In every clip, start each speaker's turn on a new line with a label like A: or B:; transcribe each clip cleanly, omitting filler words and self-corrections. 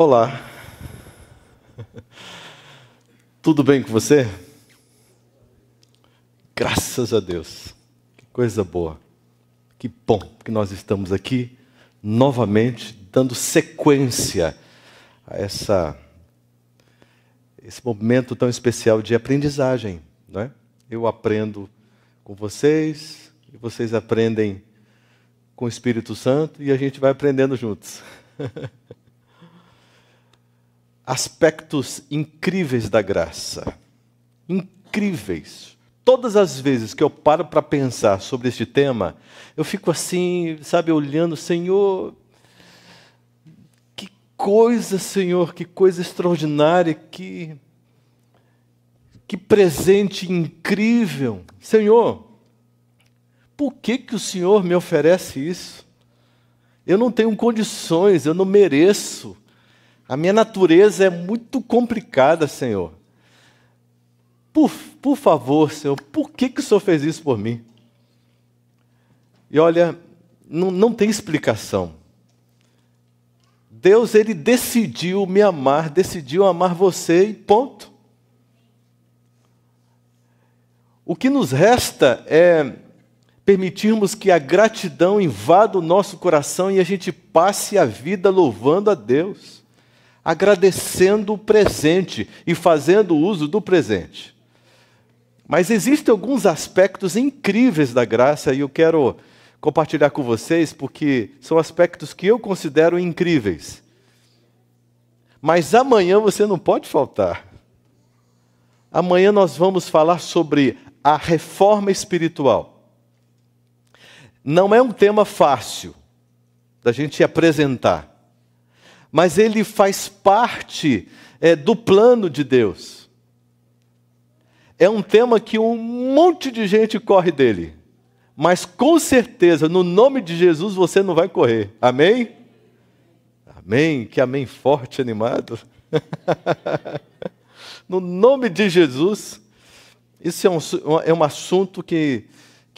A: Olá, tudo bem com você? Graças a Deus, que coisa boa, que bom que nós estamos aqui novamente dando sequência a esse momento tão especial de aprendizagem, não é? Eu aprendo com vocês e vocês aprendem com o Espírito Santo e a gente vai aprendendo juntos. Aspectos incríveis da graça. Incríveis. Todas as vezes que eu paro para pensar sobre este tema, eu fico assim, sabe, olhando, Senhor, que coisa, Senhor, que coisa extraordinária, que presente incrível. Senhor, por que o Senhor me oferece isso? Eu não tenho condições, eu não mereço. A minha natureza é muito complicada, Senhor. Por favor, Senhor, por que o Senhor fez isso por mim? E olha, não tem explicação. Deus, Ele decidiu me amar, decidiu amar você e ponto. O que nos resta é permitirmos que a gratidão invada o nosso coração e a gente passe a vida louvando a Deus, agradecendo o presente e fazendo uso do presente. Mas existem alguns aspectos incríveis da graça e eu quero compartilhar com vocês porque são aspectos que eu considero incríveis. Mas amanhã você não pode faltar. Amanhã nós vamos falar sobre a reforma espiritual. Não é um tema fácil da gente apresentar, mas ele faz parte do plano de Deus. É um tema que um monte de gente corre dele, mas com certeza, no nome de Jesus, você não vai correr. Amém? Amém? Que amém forte, animado. No nome de Jesus, isso é um assunto que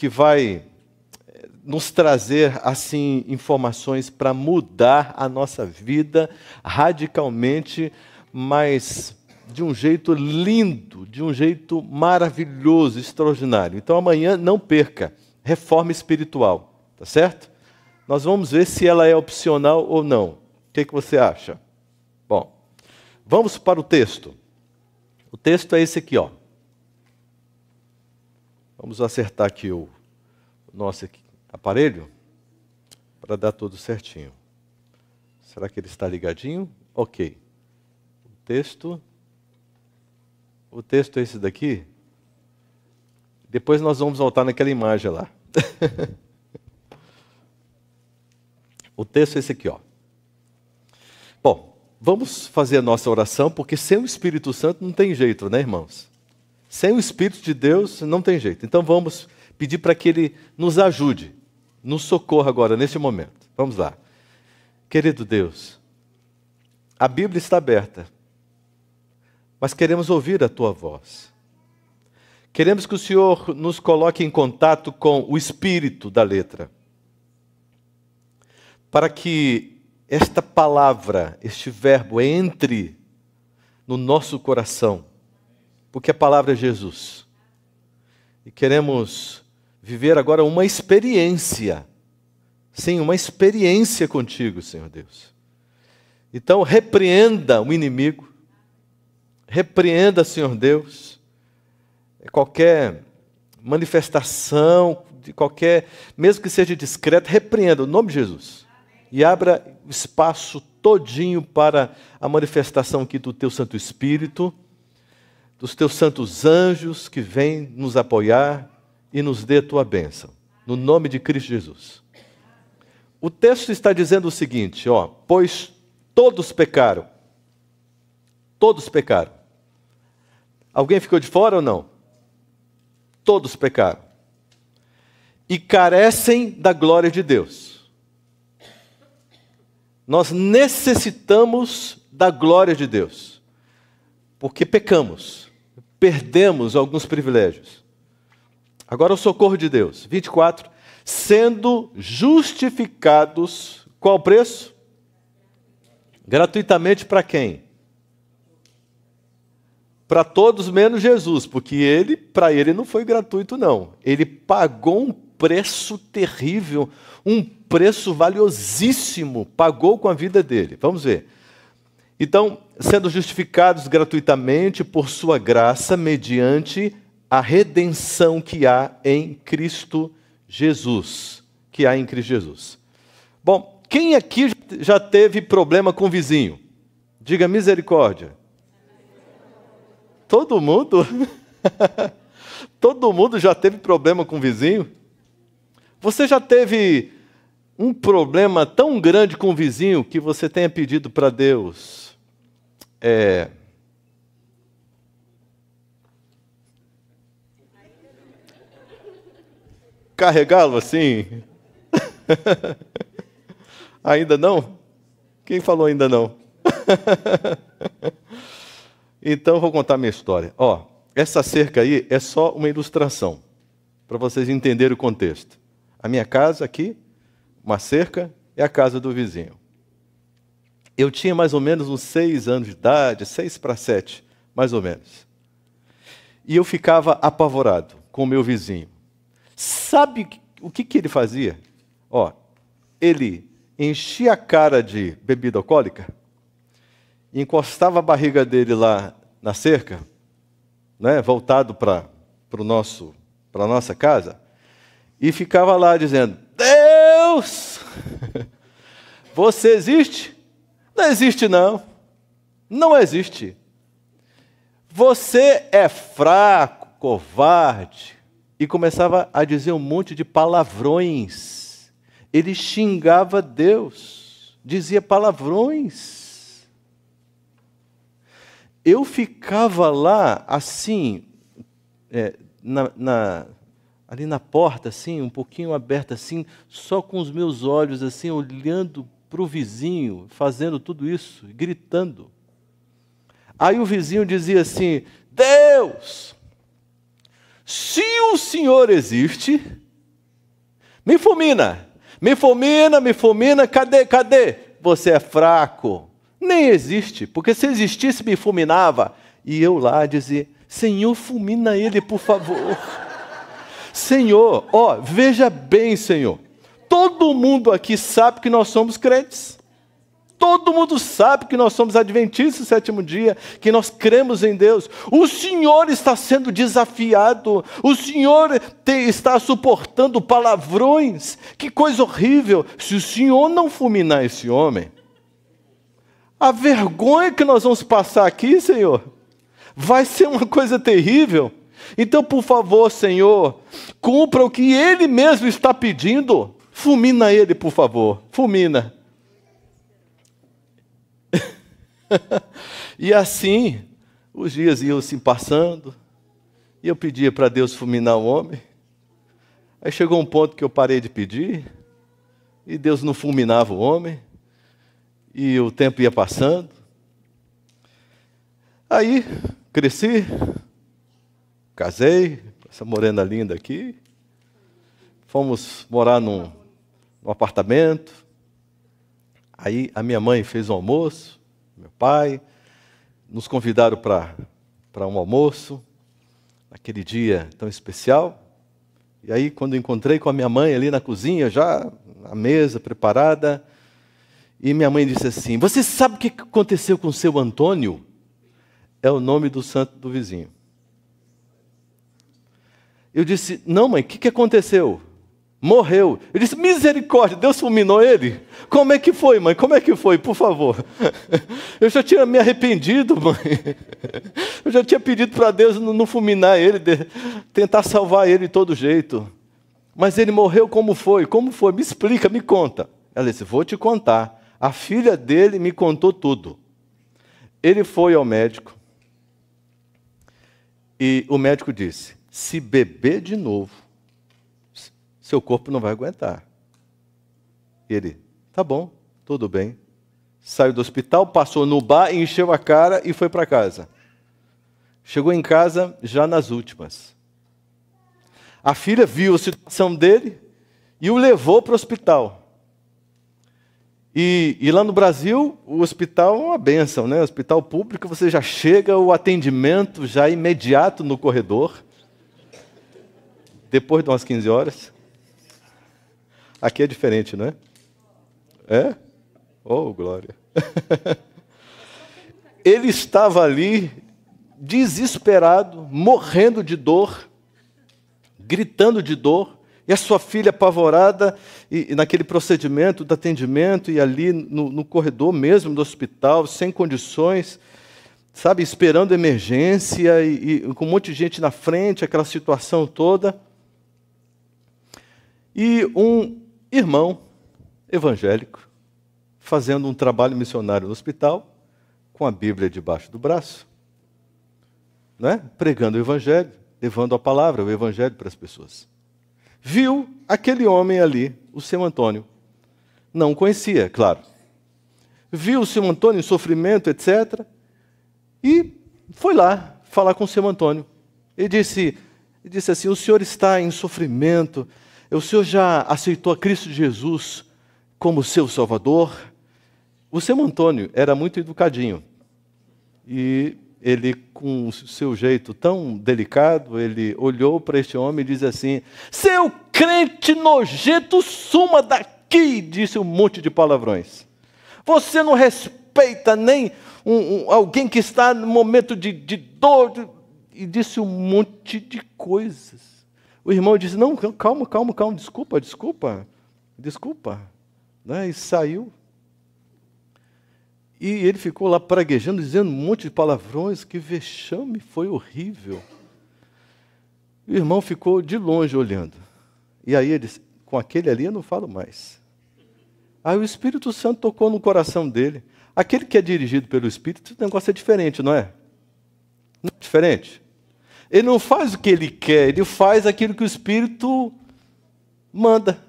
A: vai nos trazer, assim, informações para mudar a nossa vida radicalmente, mas de um jeito lindo, de um jeito maravilhoso, extraordinário. Então, amanhã, não perca, reforma espiritual, tá certo? Nós vamos ver se ela é opcional ou não. O que você acha? Bom, vamos para o texto. O texto é esse aqui, ó. Vamos acertar aqui o nosso aparelho para dar tudo certinho. Será que ele está ligadinho? Ok. O texto é esse daqui. Depois nós vamos voltar naquela imagem lá. O texto é esse aqui, ó. Bom, vamos fazer a nossa oração, porque sem o Espírito Santo não tem jeito, né, irmãos? Sem o Espírito de Deus não tem jeito. Então vamos pedir para que Ele nos ajude, nos socorra agora, nesse momento. Vamos lá. Querido Deus, a Bíblia está aberta, mas queremos ouvir a Tua voz. Queremos que o Senhor nos coloque em contato com o espírito da letra, para que esta palavra, este verbo, entre no nosso coração, porque a palavra é Jesus. E queremos viver agora uma experiência, sim, uma experiência contigo, Senhor Deus. Então, repreenda o inimigo, repreenda, Senhor Deus, qualquer manifestação, de qualquer, mesmo que seja discreta, repreenda, no nome de Jesus. E abra espaço todinho para a manifestação aqui do Teu Santo Espírito, dos Teus santos anjos que vêm nos apoiar e nos dê a Tua bênção, no nome de Cristo Jesus. O texto está dizendo o seguinte, ó, pois todos pecaram. Todos pecaram. Alguém ficou de fora ou não? Todos pecaram. E carecem da glória de Deus. Nós necessitamos da glória de Deus, porque pecamos, perdemos alguns privilégios. Agora o socorro de Deus. 24. Sendo justificados, qual o preço? Gratuitamente para quem? Para todos menos Jesus, porque para ele não foi gratuito não. Ele pagou um preço terrível, um preço valiosíssimo, pagou com a vida dele. Vamos ver. Então, sendo justificados gratuitamente por sua graça, mediante a redenção que há em Cristo Jesus. Que há em Cristo Jesus. Bom, quem aqui já teve problema com o vizinho? Diga misericórdia. Todo mundo? Todo mundo já teve problema com o vizinho? Você já teve um problema tão grande com o vizinho que você tenha pedido para Deus carregá-lo assim? Ainda não? Quem falou ainda não? Então, vou contar minha história. Essa cerca aí é só uma ilustração, para vocês entenderem o contexto. A minha casa aqui, uma cerca, é a casa do vizinho. Eu tinha mais ou menos uns 6 anos de idade, 6 para 7, mais ou menos. E eu ficava apavorado com o meu vizinho. Sabe o que ele fazia? Ele enchia a cara de bebida alcoólica, encostava a barriga dele lá na cerca, né, voltado para a nossa casa, e ficava lá dizendo: Deus, você existe? Não existe não, não existe. Você é fraco, covarde. E começava a dizer um monte de palavrões. Ele xingava Deus, dizia palavrões. Eu ficava lá, assim, ali na porta, assim, um pouquinho aberta, assim, só com os meus olhos, assim, olhando para o vizinho, fazendo tudo isso, gritando. Aí o vizinho dizia assim: Deus, se o Senhor existe, me fulmina, me fulmina, me fulmina, cadê? Você é fraco. Nem existe, porque se existisse me fulminava. E eu lá dizia: Senhor, fulmina ele, por favor. Senhor, veja bem, Senhor. Todo mundo aqui sabe que nós somos crentes. Todo mundo sabe que nós somos adventistas do sétimo dia, que nós cremos em Deus. O Senhor está sendo desafiado, o Senhor está suportando palavrões. Que coisa horrível! Se o Senhor não fulminar esse homem, a vergonha que nós vamos passar aqui, Senhor, vai ser uma coisa terrível. Então, por favor, Senhor, cumpra o que Ele mesmo está pedindo. Fulmina ele, por favor, fulmina. E assim, os dias iam se passando, e eu pedia para Deus fulminar o homem. Aí chegou um ponto que eu parei de pedir, e Deus não fulminava o homem, e o tempo ia passando. Aí, cresci, casei, com essa morena linda aqui, fomos morar num apartamento. Aí a minha mãe fez um almoço, meu pai, nos convidaram para um almoço, naquele dia tão especial. E aí, quando encontrei com a minha mãe ali na cozinha, já a mesa preparada, e minha mãe disse assim: você sabe o que aconteceu com o seu Antônio? É o nome do santo do vizinho. Eu disse: não, mãe, o que aconteceu? Morreu. Eu disse: misericórdia, Deus fulminou ele? Como é que foi, mãe? Como é que foi, por favor? Eu já tinha me arrependido, mãe. Eu já tinha pedido para Deus não fulminar ele, tentar salvar ele de todo jeito. Mas ele morreu, como foi? Como foi? Me explica, me conta. Ela disse: vou te contar. A filha dele me contou tudo. Ele foi ao médico e o médico disse: se beber de novo, seu corpo não vai aguentar. Ele: tá bom, tudo bem. Saiu do hospital, passou no bar, encheu a cara e foi para casa. Chegou em casa já nas últimas. A filha viu a situação dele e o levou para o hospital. E lá no Brasil, o hospital é uma bênção, né? O hospital público, você já chega, o atendimento já é imediato no corredor, depois de umas 15 horas. Aqui é diferente, não é? É? Oh, glória! Ele estava ali, desesperado, morrendo de dor, gritando de dor, e a sua filha apavorada, e naquele procedimento do atendimento, e ali no corredor mesmo do hospital, sem condições, sabe, esperando emergência, e com um monte de gente na frente, aquela situação toda. E um irmão evangélico, fazendo um trabalho missionário no hospital, com a Bíblia debaixo do braço, né? Pregando o evangelho, levando a palavra, o evangelho para as pessoas. Viu aquele homem ali, o seu Antônio. Não conhecia, claro. Viu o seu Antônio em sofrimento, etc. E foi lá falar com o seu Antônio. Ele disse assim, o senhor está em sofrimento, o senhor já aceitou a Cristo Jesus como seu Salvador? O seu Antônio era muito educadinho. E ele, com o seu jeito tão delicado, ele olhou para este homem e disse assim, seu crente nojento, suma daqui, disse um monte de palavrões. Você não respeita nem alguém que está no momento de dor, e disse um monte de coisas. O irmão disse, não, calma, desculpa. Né? E saiu. E ele ficou lá praguejando, dizendo um monte de palavrões, que vexame, foi horrível. O irmão ficou de longe olhando. E aí ele disse, com aquele ali eu não falo mais. Aí o Espírito Santo tocou no coração dele. Aquele que é dirigido pelo Espírito, o negócio é diferente, não é? Não é diferente? Ele não faz o que ele quer, ele faz aquilo que o Espírito manda.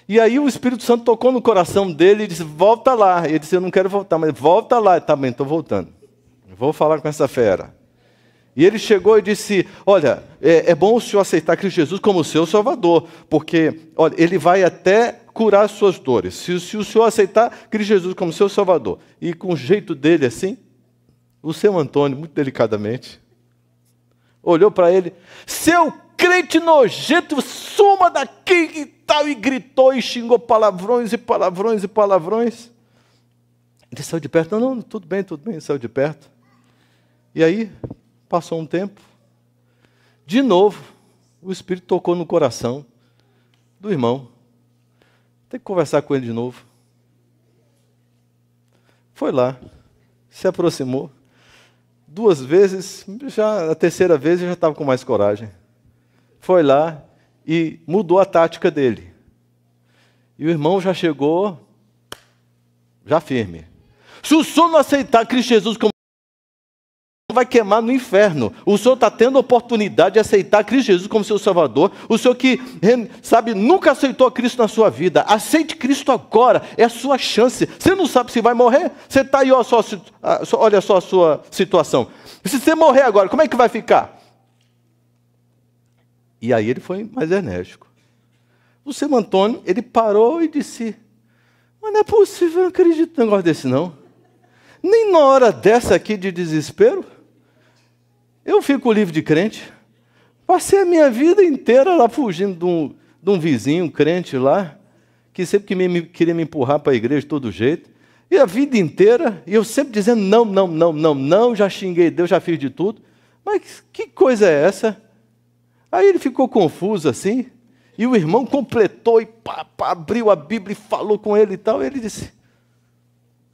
A: E aí o Espírito Santo tocou no coração dele e disse, volta lá. Ele disse, eu não quero voltar, mas volta lá. Tá bem, estou voltando. Vou falar com essa fera. E ele chegou e disse, olha, é bom o senhor aceitar Cristo Jesus como seu Salvador, porque olha, ele vai até curar as suas dores. Se o senhor aceitar Cristo Jesus como seu Salvador, e com o jeito dele assim, o seu Antônio, muito delicadamente, olhou para ele, seu crente nojento, suma daqui e tal, e gritou e xingou palavrões. Ele saiu de perto, não, tudo bem, saiu de perto. E aí, passou um tempo, de novo, o Espírito tocou no coração do irmão. Tem que conversar com ele de novo. Foi lá, se aproximou. 2 vezes, já a terceira vez ele já estava com mais coragem. Foi lá e mudou a tática dele. E o irmão já chegou, já firme. Se o senhor não aceitar Cristo Jesus como vai queimar no inferno. O senhor está tendo a oportunidade de aceitar Cristo Jesus como seu Salvador. O senhor que, sabe, nunca aceitou Cristo na sua vida. Aceite Cristo agora, é a sua chance. Você não sabe se vai morrer? Você está aí, olha só a sua situação. Se você morrer agora, como é que vai ficar? E aí ele foi mais enérgico. O seu Antônio, ele parou e disse, mas não é possível, eu não acredito num negócio desse não. Nem na hora dessa aqui de desespero, eu fico livre de crente. Passei a minha vida inteira lá fugindo de um vizinho crente lá, que sempre queria me empurrar para a igreja de todo jeito. E a vida inteira, e eu sempre dizendo não, já xinguei Deus, já fiz de tudo. Mas que coisa é essa? Aí ele ficou confuso assim, e o irmão completou e abriu a Bíblia e falou com ele e tal. E ele disse,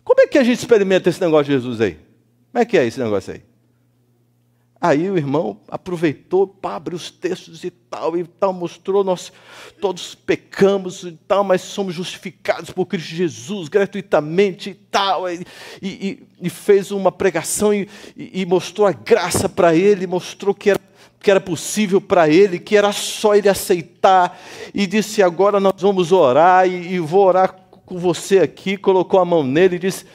A: como é que a gente experimenta esse negócio de Jesus aí? Como é que é esse negócio aí? Aí o irmão aproveitou, abriu os textos e tal, mostrou, nós todos pecamos e tal, mas somos justificados por Cristo Jesus gratuitamente e tal, e fez uma pregação e mostrou a graça para ele, mostrou que era possível para ele, que era só ele aceitar, e disse, agora nós vamos orar, e vou orar com você aqui, colocou a mão nele e disse,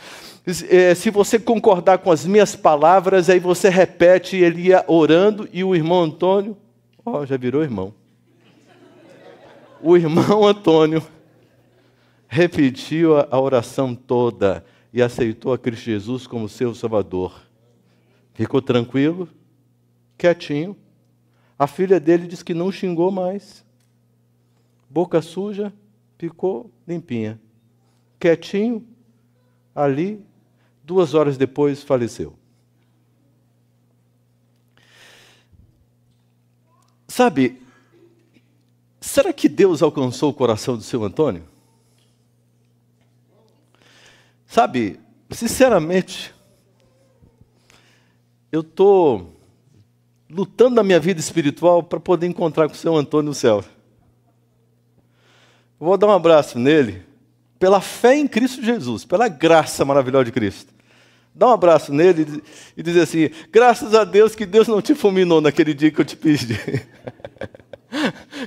A: se você concordar com as minhas palavras, aí você repete, e ele ia orando, e o irmão Antônio, já virou irmão. O irmão Antônio repetiu a oração toda e aceitou a Cristo Jesus como seu Salvador. Ficou tranquilo, quietinho. A filha dele disse que não xingou mais. Boca suja, ficou limpinha. Quietinho, ali, 2 horas depois faleceu. Sabe, será que Deus alcançou o coração do seu Antônio? Sabe, sinceramente, eu estou lutando na minha vida espiritual para poder encontrar com o seu Antônio no céu. Vou dar um abraço nele, pela fé em Cristo Jesus, pela graça maravilhosa de Cristo. Dá um abraço nele e dizer assim: graças a Deus que Deus não te fulminou naquele dia que eu te pedi.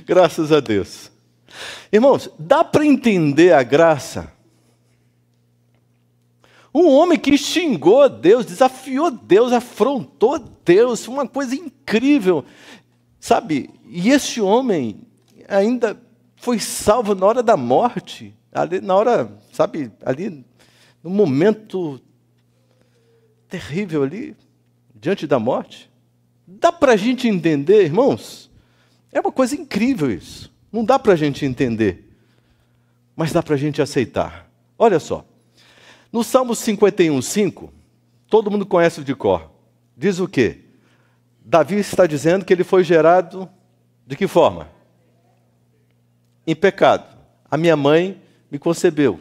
A: Graças a Deus. Irmãos, dá para entender a graça? Um homem que xingou Deus, desafiou Deus, afrontou Deus, uma coisa incrível, sabe? E esse homem ainda foi salvo na hora da morte, ali na hora, sabe, ali no momento terrível ali, diante da morte. Dá para a gente entender, irmãos? É uma coisa incrível isso. Não dá para a gente entender, mas dá para a gente aceitar. Olha só. No Salmo 51:5, todo mundo conhece de cor. Diz o quê? Davi está dizendo que ele foi gerado de que forma? Em pecado. A minha mãe me concebeu.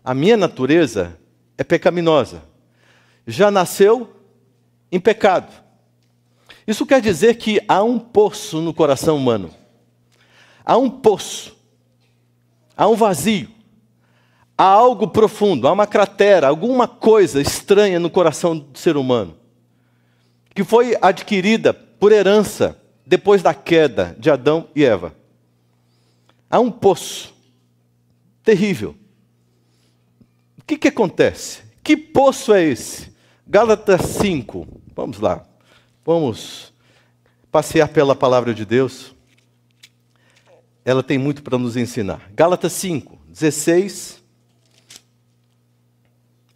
A: A minha natureza é pecaminosa. Já nasceu em pecado. Isso quer dizer que há um poço no coração humano. Há um poço. Há um vazio. Há algo profundo, há uma cratera, alguma coisa estranha no coração do ser humano, que foi adquirida por herança depois da queda de Adão e Eva. Há um poço terrível. O que acontece? Que poço é esse? Gálatas 5. Vamos lá. Vamos passear pela palavra de Deus. Ela tem muito para nos ensinar. Gálatas 5, 16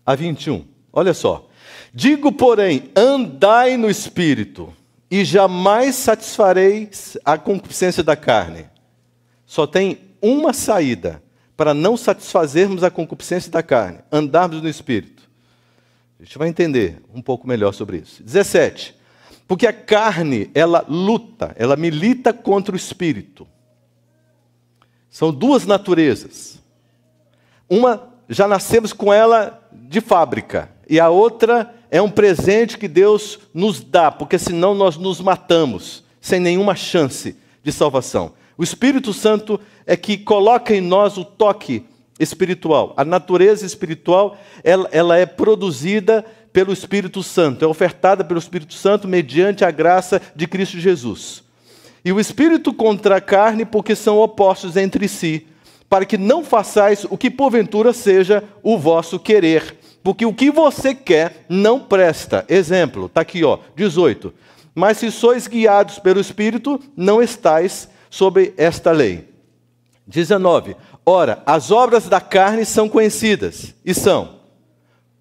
A: a 21. Olha só. Digo, porém, andai no Espírito, e jamais satisfareis a concupiscência da carne. Só tem uma saída para não satisfazermos a concupiscência da carne: andarmos no Espírito. A gente vai entender um pouco melhor sobre isso. 17. Porque a carne, ela luta, ela milita contra o Espírito. São duas naturezas. Uma, já nascemos com ela de fábrica, e a outra é um presente que Deus nos dá, porque senão nós nos matamos, sem nenhuma chance de salvação. O Espírito Santo é que coloca em nós o toque espiritual. A natureza espiritual, ela é produzida pelo Espírito Santo, é ofertada pelo Espírito Santo mediante a graça de Cristo Jesus. E o Espírito contra a carne, porque são opostos entre si, para que não façais o que porventura seja o vosso querer, porque o que você quer não presta. Exemplo, está aqui, 18. Mas se sois guiados pelo Espírito, não estais sob esta lei. 19. Ora, as obras da carne são conhecidas, e são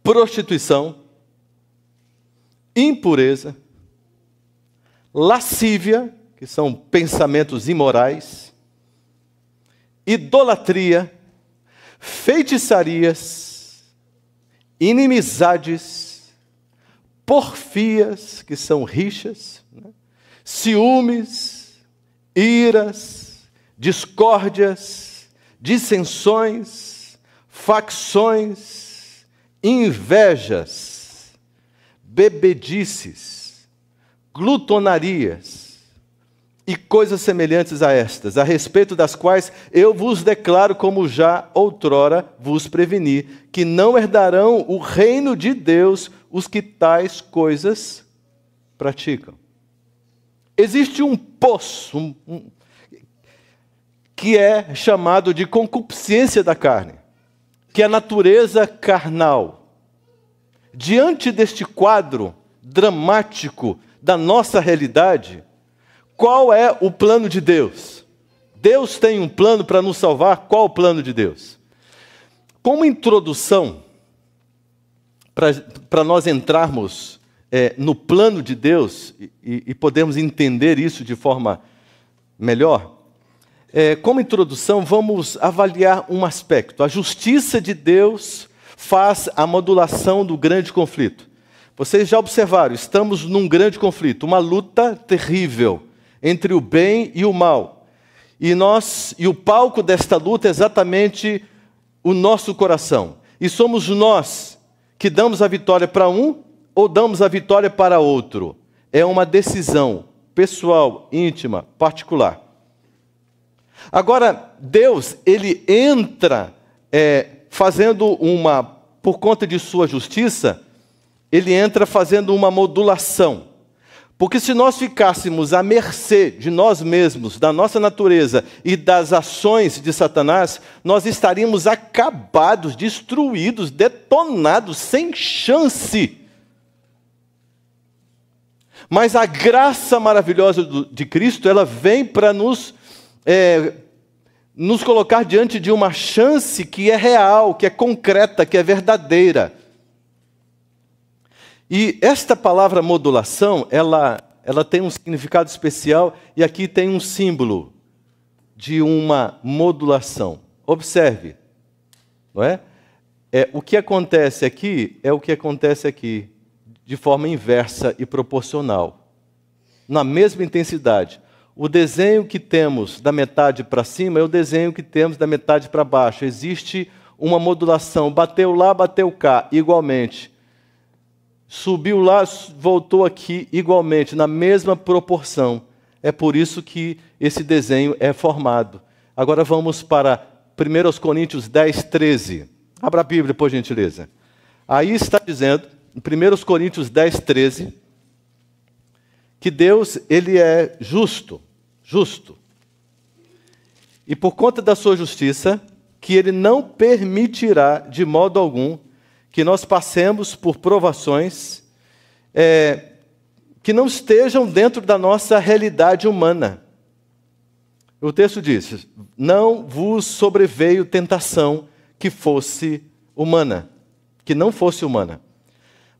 A: prostituição, impureza, lascívia, que são pensamentos imorais, idolatria, feitiçarias, inimizades, porfias, que são rixas, ciúmes, iras, discórdias, dissensões, facções, invejas, bebedices, glutonarias e coisas semelhantes a estas, a respeito das quais eu vos declaro, como já outrora vos preveni, que não herdarão o reino de Deus os que tais coisas praticam. Existe um poço que é chamado de concupiscência da carne, que é a natureza carnal. Diante deste quadro dramático da nossa realidade, qual é o plano de Deus? Deus tem um plano para nos salvar. Qual o plano de Deus? Como introdução, para nós entrarmos no plano de Deus e podermos entender isso de forma melhor, como introdução, vamos avaliar um aspecto. A justiça de Deus faz a modulação do grande conflito. Vocês já observaram, estamos num grande conflito, uma luta terrível entre o bem e o mal. E o palco desta luta é exatamente o nosso coração. E somos nós que damos a vitória para um ou damos a vitória para outro. É uma decisão pessoal, íntima, particular. Agora, Deus, ele entra fazendo por conta de sua justiça, ele entra fazendo uma modulação. Porque se nós ficássemos à mercê de nós mesmos, da nossa natureza e das ações de Satanás, nós estaríamos acabados, destruídos, detonados, sem chance. Mas a graça maravilhosa de Cristo, ela vem para nos colocar diante de uma chance que é real, que é concreta, que é verdadeira. E esta palavra modulação, ela tem um significado especial, e aqui tem um símbolo de uma modulação. Observe, não é? O que acontece aqui é o que acontece aqui, de forma inversa e proporcional. Na mesma intensidade. O desenho que temos da metade para cima é o desenho que temos da metade para baixo. Existe uma modulação, bateu lá, bateu cá, igualmente. Subiu lá, voltou aqui igualmente, na mesma proporção. É por isso que esse desenho é formado. Agora vamos para 1 Coríntios 10, 13. Abra a Bíblia, por gentileza. Aí está dizendo, em 1 Coríntios 10, 13, que Deus, ele é justo. E por conta da sua justiça, que ele não permitirá de modo algum que nós passemos por provações que não estejam dentro da nossa realidade humana. O texto diz, não vos sobreveio tentação que fosse humana, que não fosse humana.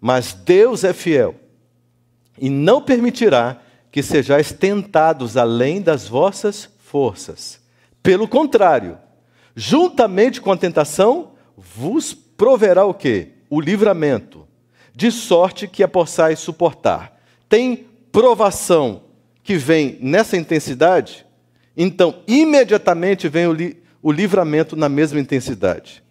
A: Mas Deus é fiel e não permitirá que sejais tentados além das vossas forças. Pelo contrário, juntamente com a tentação, vos proverá o quê? O livramento, de sorte que a possais suportar. Tem provação que vem nessa intensidade, então imediatamente vem o livramento na mesma intensidade.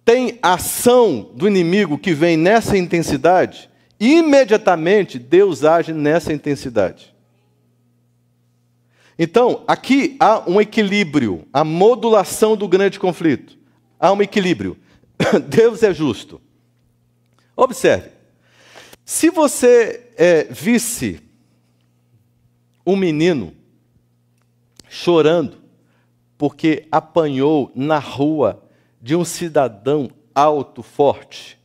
A: Tem ação do inimigo que vem nessa intensidade, imediatamente Deus age nessa intensidade. Então, aqui há um equilíbrio, a modulação do grande conflito. Há um equilíbrio. Deus é justo. Observe. Se você visse um menino chorando porque apanhou na rua de um cidadão alto, forte,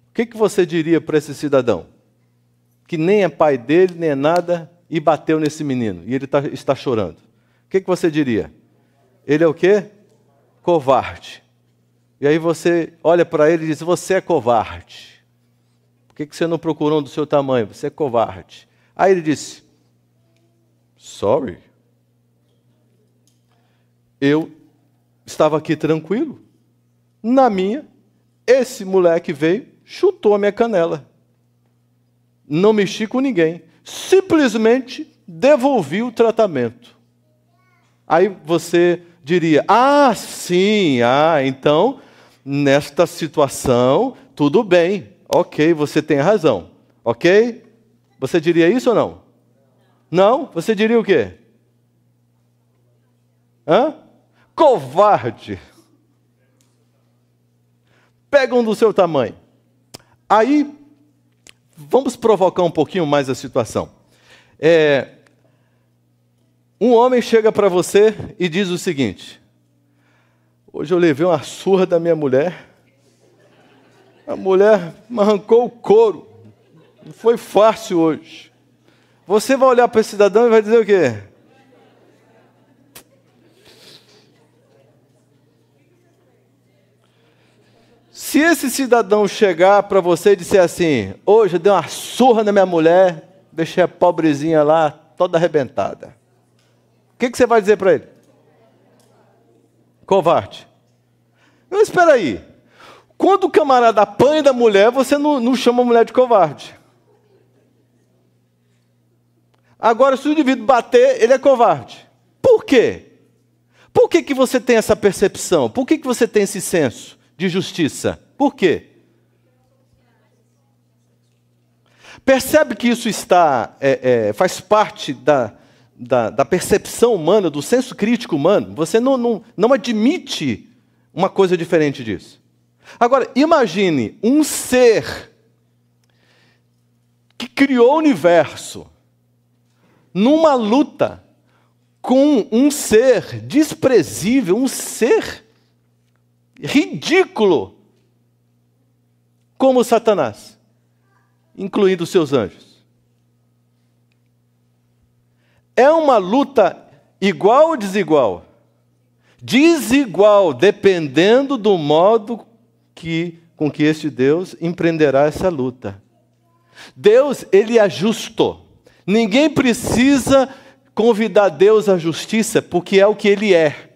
A: o que você diria para esse cidadão? Que nem é pai dele, nem é nada, e bateu nesse menino, e ele está chorando. O que você diria? Ele é o quê? Covarde. E aí você olha para ele e diz, você é covarde. Por que você não procurou um do seu tamanho? Você é covarde. Aí ele disse, sorry. Eu estava aqui tranquilo, na minha, esse moleque veio, chutou a minha canela. Não mexi com ninguém. Simplesmente devolvi o tratamento. Aí você diria, sim, então, nesta situação, tudo bem. Ok, você tem razão. Ok? Você diria isso ou não? Não? Você diria o quê? Covarde. Pega um do seu tamanho. Aí, vamos provocar um pouquinho mais a situação. Um homem chega para você e diz o seguinte, hoje eu levei uma surra da minha mulher, a mulher me arrancou o couro, não foi fácil hoje. Você vai olhar para esse cidadão e vai dizer o quê? Se esse cidadão chegar para você e disser assim: hoje eu dei uma surra na minha mulher, deixei a pobrezinha lá toda arrebentada, o que você vai dizer para ele? Covarde. Mas espera aí. Quando o camarada apanha da mulher, você não chama a mulher de covarde. Agora, se o indivíduo bater, ele é covarde. Por quê? Por que você tem essa percepção? Por que você tem esse senso de justiça? Por quê? Percebe que isso faz parte da percepção humana, do senso crítico humano? Você não admite uma coisa diferente disso. Agora, imagine um ser que criou o universo numa luta com um ser desprezível, um ser ridículo, como Satanás, incluindo os seus anjos. É uma luta igual ou desigual? Desigual, dependendo do modo com que este Deus empreenderá essa luta. Deus, ele é justo. Ninguém precisa convidar Deus à justiça, porque é o que ele é.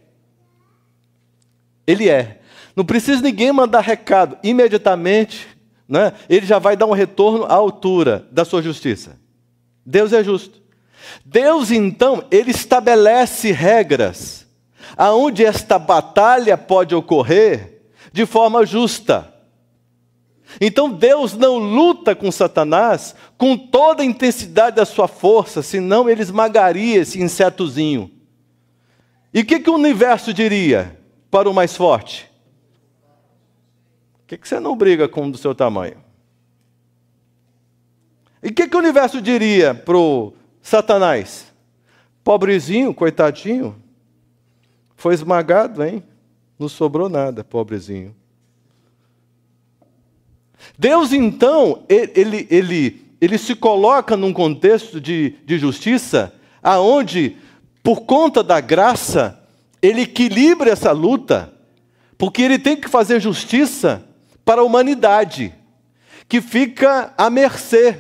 A: Ele é. Não precisa ninguém mandar recado. Imediatamente, né, ele já vai dar um retorno à altura da sua justiça. Deus é justo. Deus, então, ele estabelece regras aonde esta batalha pode ocorrer de forma justa. Então Deus não luta com Satanás com toda a intensidade da sua força, senão ele esmagaria esse insetozinho. E o que o universo diria para o mais forte? Por que você não briga com um do seu tamanho? E o que o universo diria para o Satanás? Pobrezinho, coitadinho, foi esmagado, hein? Não sobrou nada, pobrezinho. Deus, então, ele se coloca num contexto de justiça, aonde, por conta da graça, ele equilibra essa luta, porque ele tem que fazer justiça para a humanidade, que fica à mercê,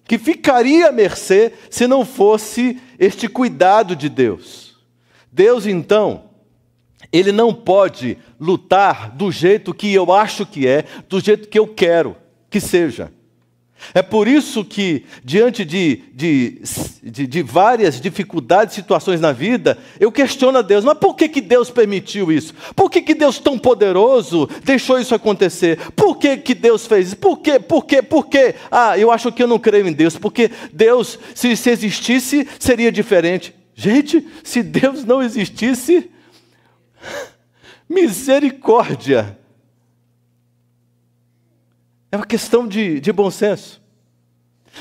A: que ficaria à mercê se não fosse este cuidado de Deus. Deus, então, ele não pode lutar do jeito que eu acho que é, do jeito que eu quero que seja. É por isso que, diante de várias dificuldades, situações na vida, eu questiono a Deus: mas por que Deus permitiu isso? Por que Deus tão poderoso deixou isso acontecer? Por que Deus fez isso? Por quê? Ah, eu acho que eu não creio em Deus, porque Deus, se existisse, seria diferente. Gente, se Deus não existisse, misericórdia. É uma questão de bom senso.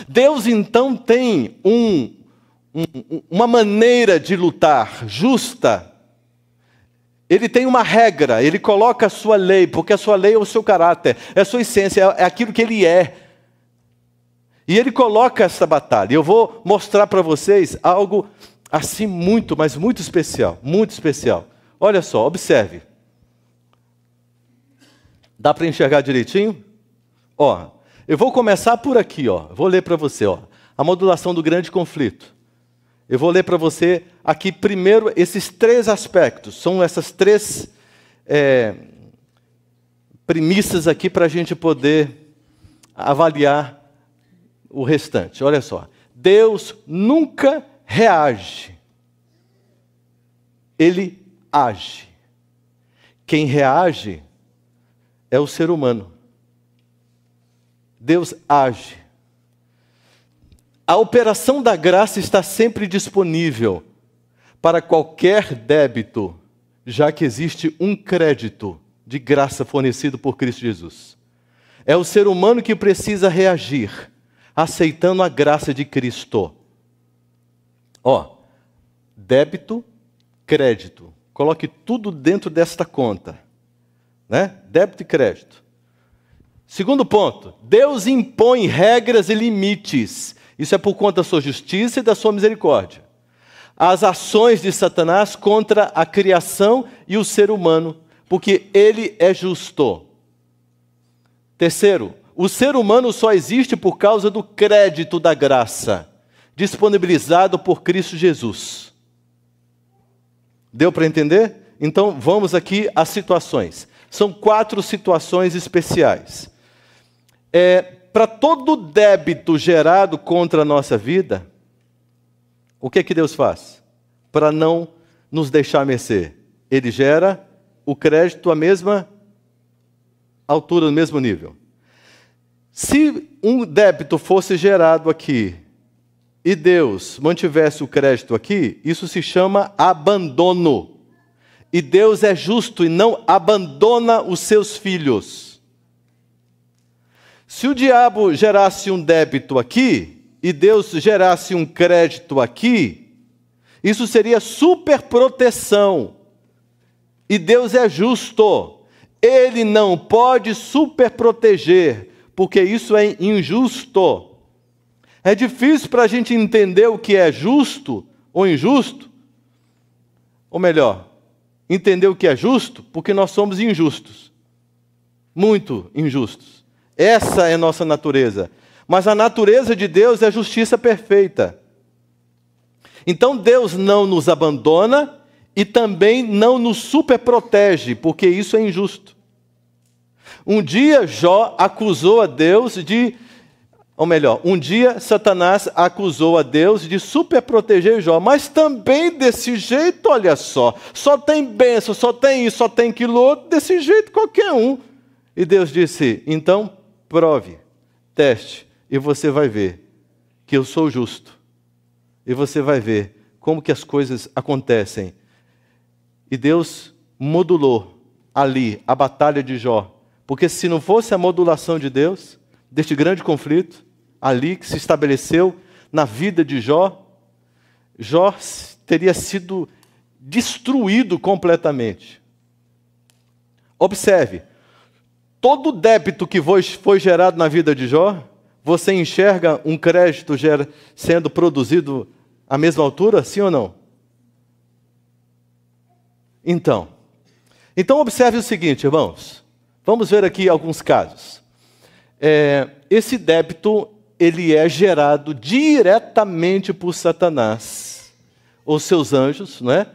A: Deus, então, tem uma maneira de lutar justa. Ele tem uma regra, ele coloca a sua lei, porque a sua lei é o seu caráter, é a sua essência, é aquilo que ele é. E ele coloca essa batalha. Eu vou mostrar para vocês algo assim muito, mas muito especial, muito especial. Olha só, observe. Dá para enxergar direitinho? Ó, eu vou começar por aqui, ó. Vou ler para você, ó. A modulação do grande conflito. Eu vou ler para você aqui primeiro esses três aspectos. São essas três premissas aqui para a gente poder avaliar o restante. Olha só. Deus nunca reage. Ele age. Quem reage é o ser humano. Deus age. A operação da graça está sempre disponível para qualquer débito, já que existe um crédito de graça fornecido por Cristo Jesus. É o ser humano que precisa reagir, aceitando a graça de Cristo. Ó, débito, crédito. Coloque tudo dentro desta conta, né? Débito e crédito. Segundo ponto, Deus impõe regras e limites. Isso é por conta da sua justiça e da sua misericórdia. As ações de Satanás contra a criação e o ser humano, porque ele é justo. Terceiro, o ser humano só existe por causa do crédito da graça, disponibilizado por Cristo Jesus. Deu para entender? Então, vamos aqui às situações. São 4 situações especiais. Para todo débito gerado contra a nossa vida, o que Deus faz? Para não nos deixar mercê. Ele gera o crédito à mesma altura, no mesmo nível. Se um débito fosse gerado aqui e Deus mantivesse o crédito aqui, isso se chama abandono. E Deus é justo e não abandona os seus filhos. Se o diabo gerasse um débito aqui e Deus gerasse um crédito aqui, isso seria superproteção. E Deus é justo. Ele não pode superproteger, porque isso é injusto. É difícil para a gente entender o que é justo ou injusto. Ou melhor, entender o que é justo, porque nós somos injustos. Muito injustos. Essa é nossa natureza. Mas a natureza de Deus é justiça perfeita. Então Deus não nos abandona e também não nos superprotege, porque isso é injusto. Um dia Jó acusou a Deus de... Ou melhor, um dia Satanás acusou a Deus de superproteger Jó, mas também desse jeito, olha só tem bênção, só tem isso, só tem aquilo outro, desse jeito qualquer um. E Deus disse, então prove, teste, e você vai ver que eu sou justo. E você vai ver como que as coisas acontecem. E Deus modulou ali a batalha de Jó, porque se não fosse a modulação de Deus, deste grande conflito, ali que se estabeleceu na vida de Jó, Jó teria sido destruído completamente. Observe, todo débito que foi gerado na vida de Jó, você enxerga um crédito sendo produzido à mesma altura, sim ou não? Então observe o seguinte, irmãos. Vamos ver aqui alguns casos. Esse débito, ele é gerado diretamente por Satanás, ou seus anjos, não é?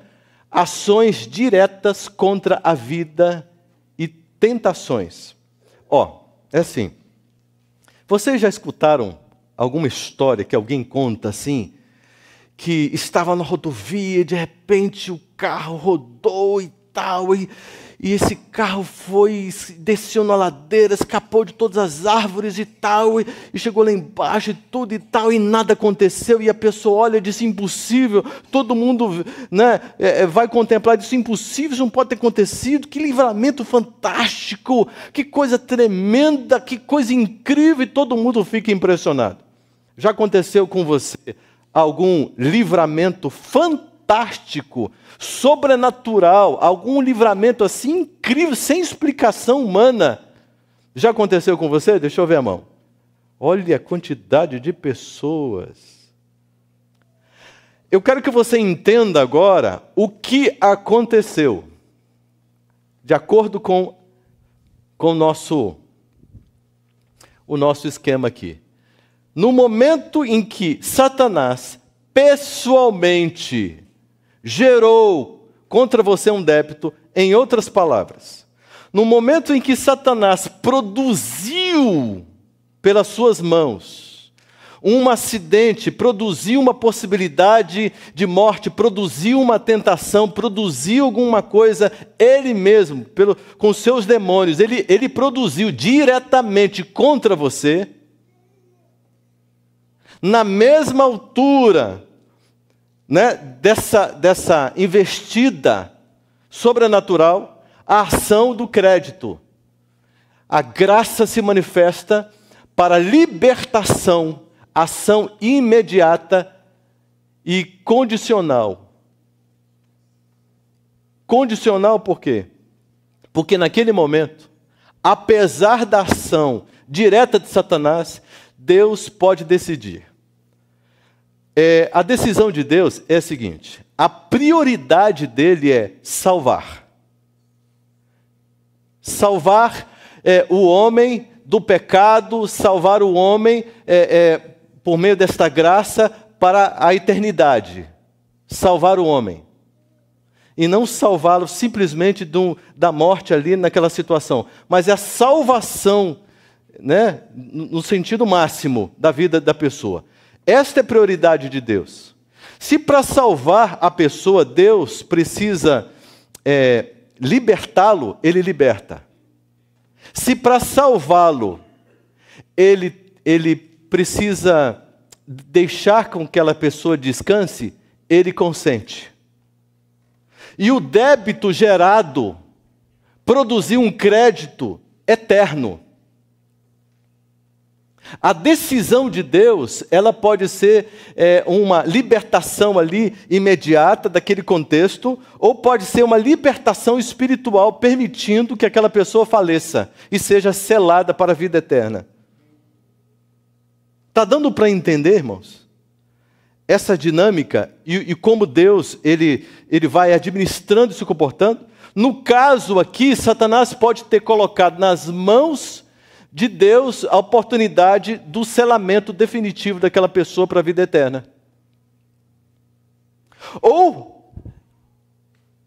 A: Ações diretas contra a vida e tentações. É assim. Vocês já escutaram alguma história que alguém conta assim, que estava na rodovia e de repente o carro rodou e tal, e esse carro desceu na ladeira, escapou de todas as árvores e tal, e chegou lá embaixo e tudo e tal, e nada aconteceu, e a pessoa olha e diz, impossível, todo mundo vai contemplar, diz, impossível, isso não pode ter acontecido, que livramento fantástico, que coisa tremenda, que coisa incrível, e todo mundo fica impressionado. Já aconteceu com você algum livramento fantástico, sobrenatural, algum livramento assim incrível, sem explicação humana? Já aconteceu com você? Deixa eu ver a mão. Olha a quantidade de pessoas. Eu quero que você entenda agora o que aconteceu, de acordo com o nosso esquema aqui. No momento em que Satanás pessoalmente gerou contra você um débito, em outras palavras, no momento em que Satanás produziu pelas suas mãos um acidente, produziu uma possibilidade de morte, produziu uma tentação, produziu alguma coisa, ele mesmo, com seus demônios, ele produziu diretamente contra você, na mesma altura, dessa investida sobrenatural, a ação do crédito. A graça se manifesta para libertação, ação imediata e condicional. Condicional por quê? Porque naquele momento, apesar da ação direta de Satanás, Deus pode decidir. A decisão de Deus é a seguinte: a prioridade dele é salvar. Salvar o homem do pecado, salvar o homem por meio desta graça para a eternidade. Salvar o homem. E não salvá-lo simplesmente da morte ali naquela situação, mas é a salvação, né, no sentido máximo da vida da pessoa. Esta é a prioridade de Deus. Se para salvar a pessoa Deus precisa libertá-lo, Ele liberta. Se para salvá-lo ele precisa deixar com que aquela pessoa descanse, Ele consente. E o débito gerado produziu um crédito eterno. A decisão de Deus, ela pode ser uma libertação ali imediata daquele contexto, ou pode ser uma libertação espiritual, permitindo que aquela pessoa faleça e seja selada para a vida eterna. Está dando para entender, irmãos? Essa dinâmica e como Deus ele vai administrando e se comportando. No caso aqui, Satanás pode ter colocado nas mãos de Deus a oportunidade do selamento definitivo daquela pessoa para a vida eterna. Ou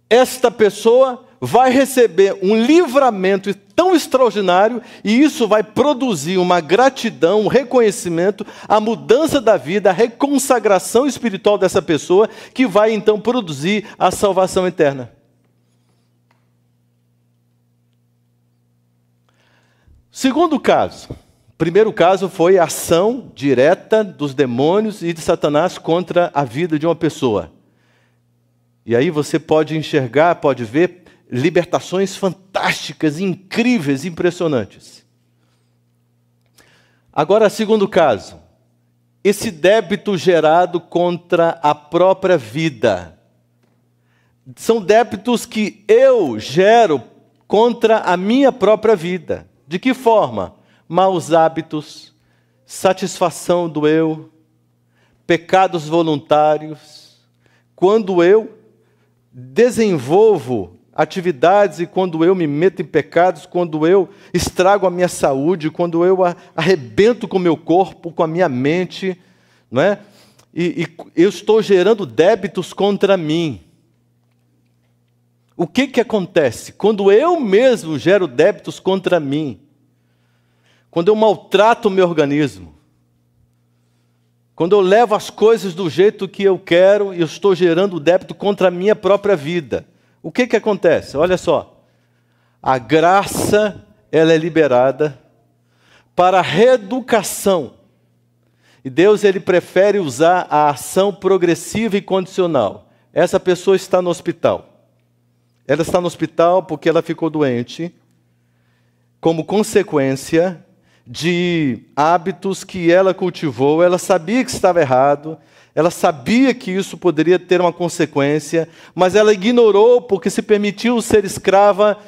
A: esta pessoa vai receber um livramento tão extraordinário, e isso vai produzir uma gratidão, um reconhecimento, a mudança da vida, a reconsagração espiritual dessa pessoa, que vai então produzir a salvação eterna. Segundo caso. Primeiro caso foi a ação direta dos demônios e de Satanás contra a vida de uma pessoa. E aí você pode enxergar, pode ver libertações fantásticas, incríveis, impressionantes. Agora, segundo caso, esse débito gerado contra a própria vida. São débitos que eu gero contra a minha própria vida. De que forma? Maus hábitos, satisfação do eu, pecados voluntários. Quando eu desenvolvo atividades e quando eu me meto em pecados, quando eu estrago a minha saúde, quando eu arrebento com o meu corpo, com a minha mente, não é? E eu estou gerando débitos contra mim. O que acontece? Quando eu mesmo gero débitos contra mim, quando eu maltrato o meu organismo, quando eu levo as coisas do jeito que eu quero, eu estou gerando débito contra a minha própria vida. O que acontece? Olha só. A graça, ela é liberada para a reeducação. E Deus, Ele prefere usar a ação progressiva e condicional. Essa pessoa está no hospital. Ela está no hospital porque ela ficou doente, como consequência de hábitos que ela cultivou. Ela sabia que estava errado, ela sabia que isso poderia ter uma consequência, mas ela ignorou porque se permitiu ser escrava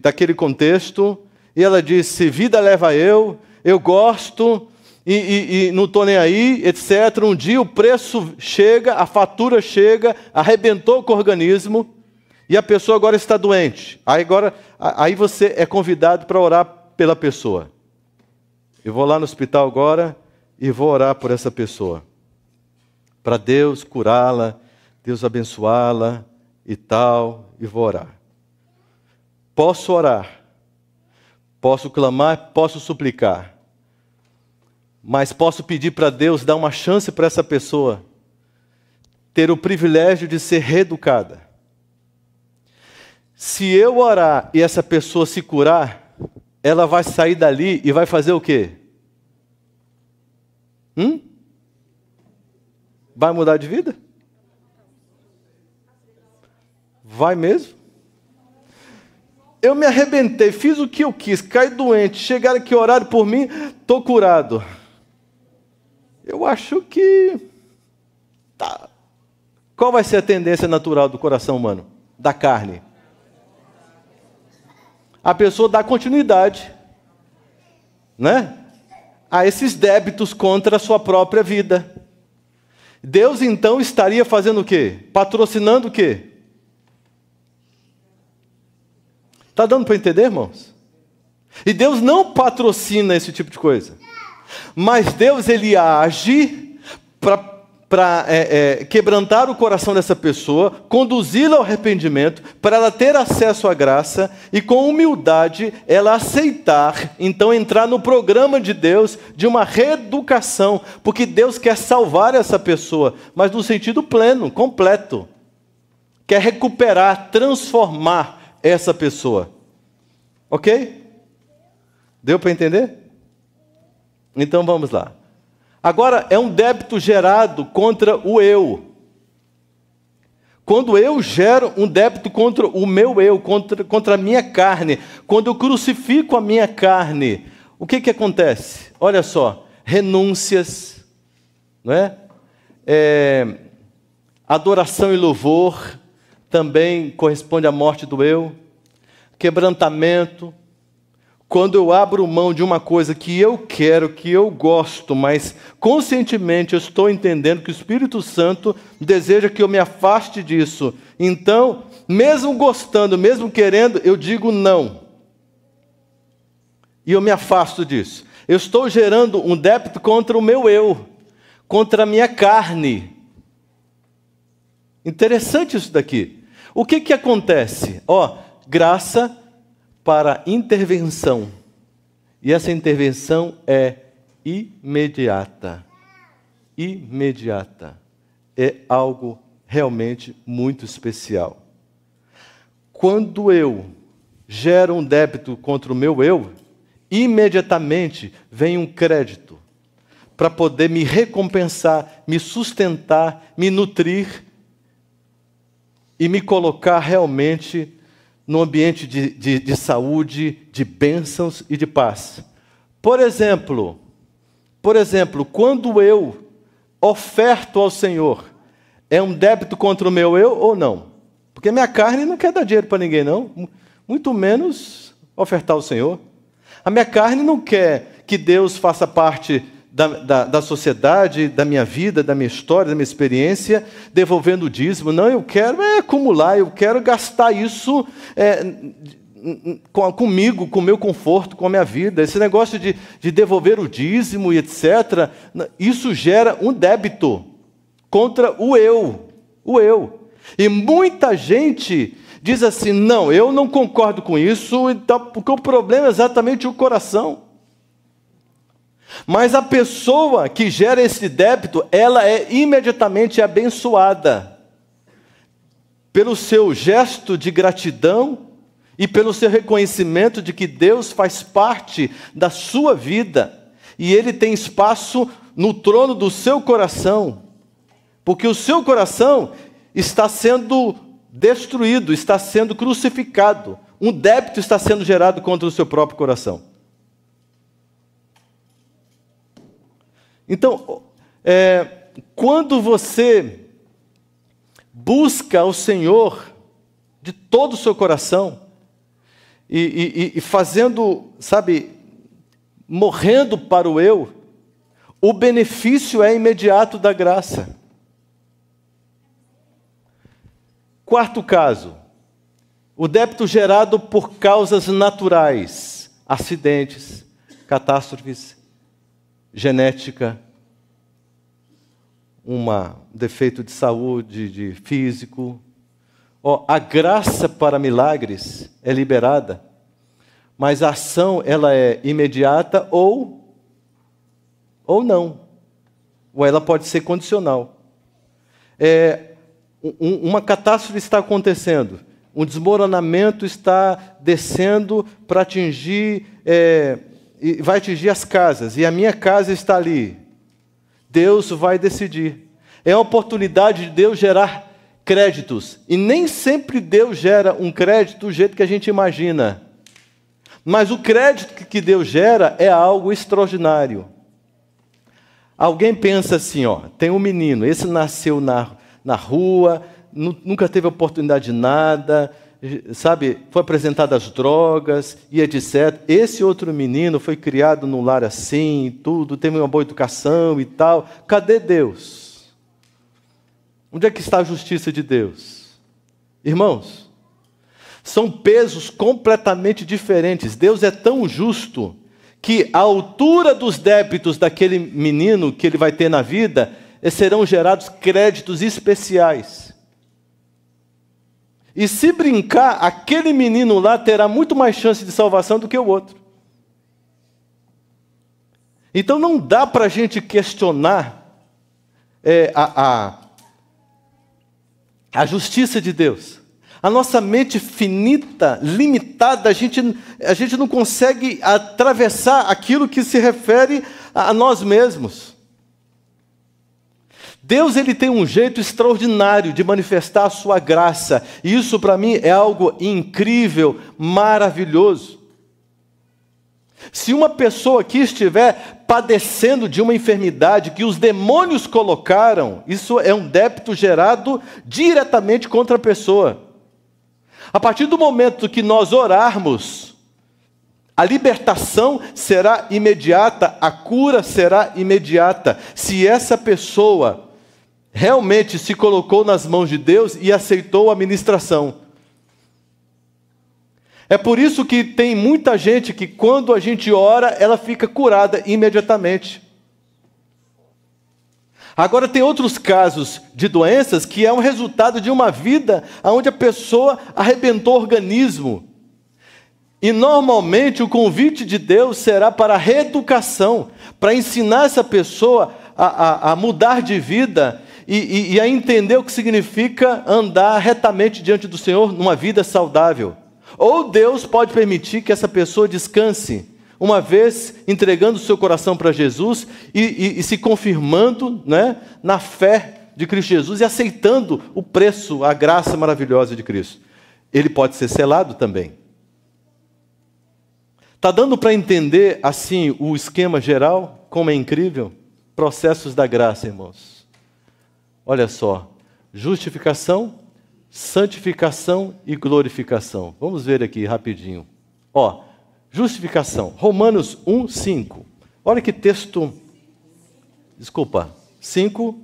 A: daquele contexto. E ela disse: vida leva eu gosto e não estou nem aí, etc. Um dia o preço chega, a fatura chega, arrebentou com o organismo e a pessoa agora está doente. Aí você é convidado para orar pela pessoa. Eu vou lá no hospital agora e vou orar por essa pessoa, para Deus curá-la, Deus abençoá-la e tal, e vou orar. Posso orar, posso clamar, posso suplicar, mas posso pedir para Deus dar uma chance para essa pessoa ter o privilégio de ser reeducada. Se eu orar e essa pessoa se curar, ela vai sair dali e vai fazer o quê? Vai mudar de vida? Vai mesmo? Eu me arrebentei, fiz o que eu quis, caí doente, chegaram aqui, oraram por mim, estou curado. Eu acho que... Tá. Qual vai ser a tendência natural do coração humano? Da carne? A pessoa dá continuidade, né, a esses débitos contra a sua própria vida. Deus então estaria fazendo o quê? Patrocinando o quê? Está dando para entender, irmãos? E Deus não patrocina esse tipo de coisa. Mas Deus, ele age para quebrantar o coração dessa pessoa, conduzi-la ao arrependimento, para ela ter acesso à graça e com humildade ela aceitar, então entrar no programa de Deus de uma reeducação, porque Deus quer salvar essa pessoa, mas no sentido pleno, completo. Quer recuperar, transformar essa pessoa. Ok? Deu para entender? Então vamos lá. Agora, é um débito gerado contra o eu. Quando eu gero um débito contra o meu eu, contra a minha carne, quando eu crucifico a minha carne, o que acontece? Olha só, renúncias, não é? Adoração e louvor também corresponde à morte do eu, quebrantamento. Quando eu abro mão de uma coisa que eu quero, que eu gosto, mas conscientemente eu estou entendendo que o Espírito Santo deseja que eu me afaste disso. Então, mesmo gostando, mesmo querendo, eu digo não. E eu me afasto disso. Eu estou gerando um débito contra o meu eu, contra a minha carne. Interessante isso daqui. O que acontece? Graça para intervenção. E essa intervenção é imediata. Imediata. É algo realmente muito especial. Quando eu gero um débito contra o meu eu, imediatamente vem um crédito para poder me recompensar, me sustentar, me nutrir e me colocar realmente num ambiente de saúde, de bênçãos e de paz. Por exemplo, quando eu oferto ao Senhor, é um débito contra o meu eu ou não? Porque minha carne não quer dar dinheiro para ninguém, não. Muito menos ofertar ao Senhor. A minha carne não quer que Deus faça parte da sociedade, da minha vida, da minha história, da minha experiência, devolvendo o dízimo. Não, eu quero acumular, eu quero gastar isso comigo, com o meu conforto, com a minha vida. Esse negócio de devolver o dízimo e etc., isso gera um débito contra o eu. E muita gente diz assim, não, eu não concordo com isso, então, porque o problema é exatamente o coração. Mas a pessoa que gera esse débito, ela é imediatamente abençoada pelo seu gesto de gratidão e pelo seu reconhecimento de que Deus faz parte da sua vida e Ele tem espaço no trono do seu coração, porque o seu coração está sendo destruído, está sendo crucificado, um débito está sendo gerado contra o seu próprio coração. Então, quando você busca o Senhor de todo o seu coração, e fazendo, morrendo para o eu, o benefício é imediato da graça. Quarto caso, o débito gerado por causas naturais, acidentes, catástrofes, genética, um defeito de saúde, de físico. A graça para milagres é liberada, mas a ação ela é imediata ou não. Ou ela pode ser condicional. Uma catástrofe está acontecendo, um desmoronamento está descendo para atingir... e vai atingir as casas, e a minha casa está ali. Deus vai decidir. É a oportunidade de Deus gerar créditos. E nem sempre Deus gera um crédito do jeito que a gente imagina. Mas o crédito que Deus gera é algo extraordinário. Alguém pensa assim, tem um menino, esse nasceu na rua, nunca teve oportunidade de nada, foi apresentado às drogas e etc. Esse outro menino foi criado num lar assim, tudo, teve uma boa educação e tal. Cadê Deus? Onde é que está a justiça de Deus? Irmãos, São pesos completamente diferentes. Deus é tão justo que a altura dos débitos daquele menino que ele vai ter na vida, serão gerados créditos especiais. E se brincar, aquele menino lá terá muito mais chance de salvação do que o outro. Então não dá para a gente questionar a justiça de Deus. A nossa mente finita, limitada, a gente não consegue atravessar aquilo que se refere a nós mesmos. Deus, ele tem um jeito extraordinário de manifestar a sua graça. E isso para mim é algo incrível, maravilhoso. Se uma pessoa aqui estiver padecendo de uma enfermidade que os demônios colocaram, isso é um débito gerado diretamente contra a pessoa. A partir do momento que nós orarmos, a libertação será imediata, a cura será imediata. Se essa pessoa realmente se colocou nas mãos de Deus e aceitou a ministração. É por isso que tem muita gente que quando a gente ora, ela fica curada imediatamente. Agora tem outros casos de doenças que é um resultado de uma vida onde a pessoa arrebentou o organismo. E normalmente o convite de Deus será para a reeducação, para ensinar essa pessoa a mudar de vida e a entender o que significa andar retamente diante do Senhor numa vida saudável. Ou Deus pode permitir que essa pessoa descanse, uma vez entregando o seu coração para Jesus e se confirmando, né, na fé de Cristo Jesus e aceitando o preço, a graça maravilhosa de Cristo. Ele pode ser selado também. Está dando para entender, assim, o esquema geral? Como é incrível? Processos da graça, irmãos. Olha só, justificação, santificação e glorificação. Vamos ver aqui rapidinho. Ó, justificação, Romanos 1, 5. Olha que texto, 5,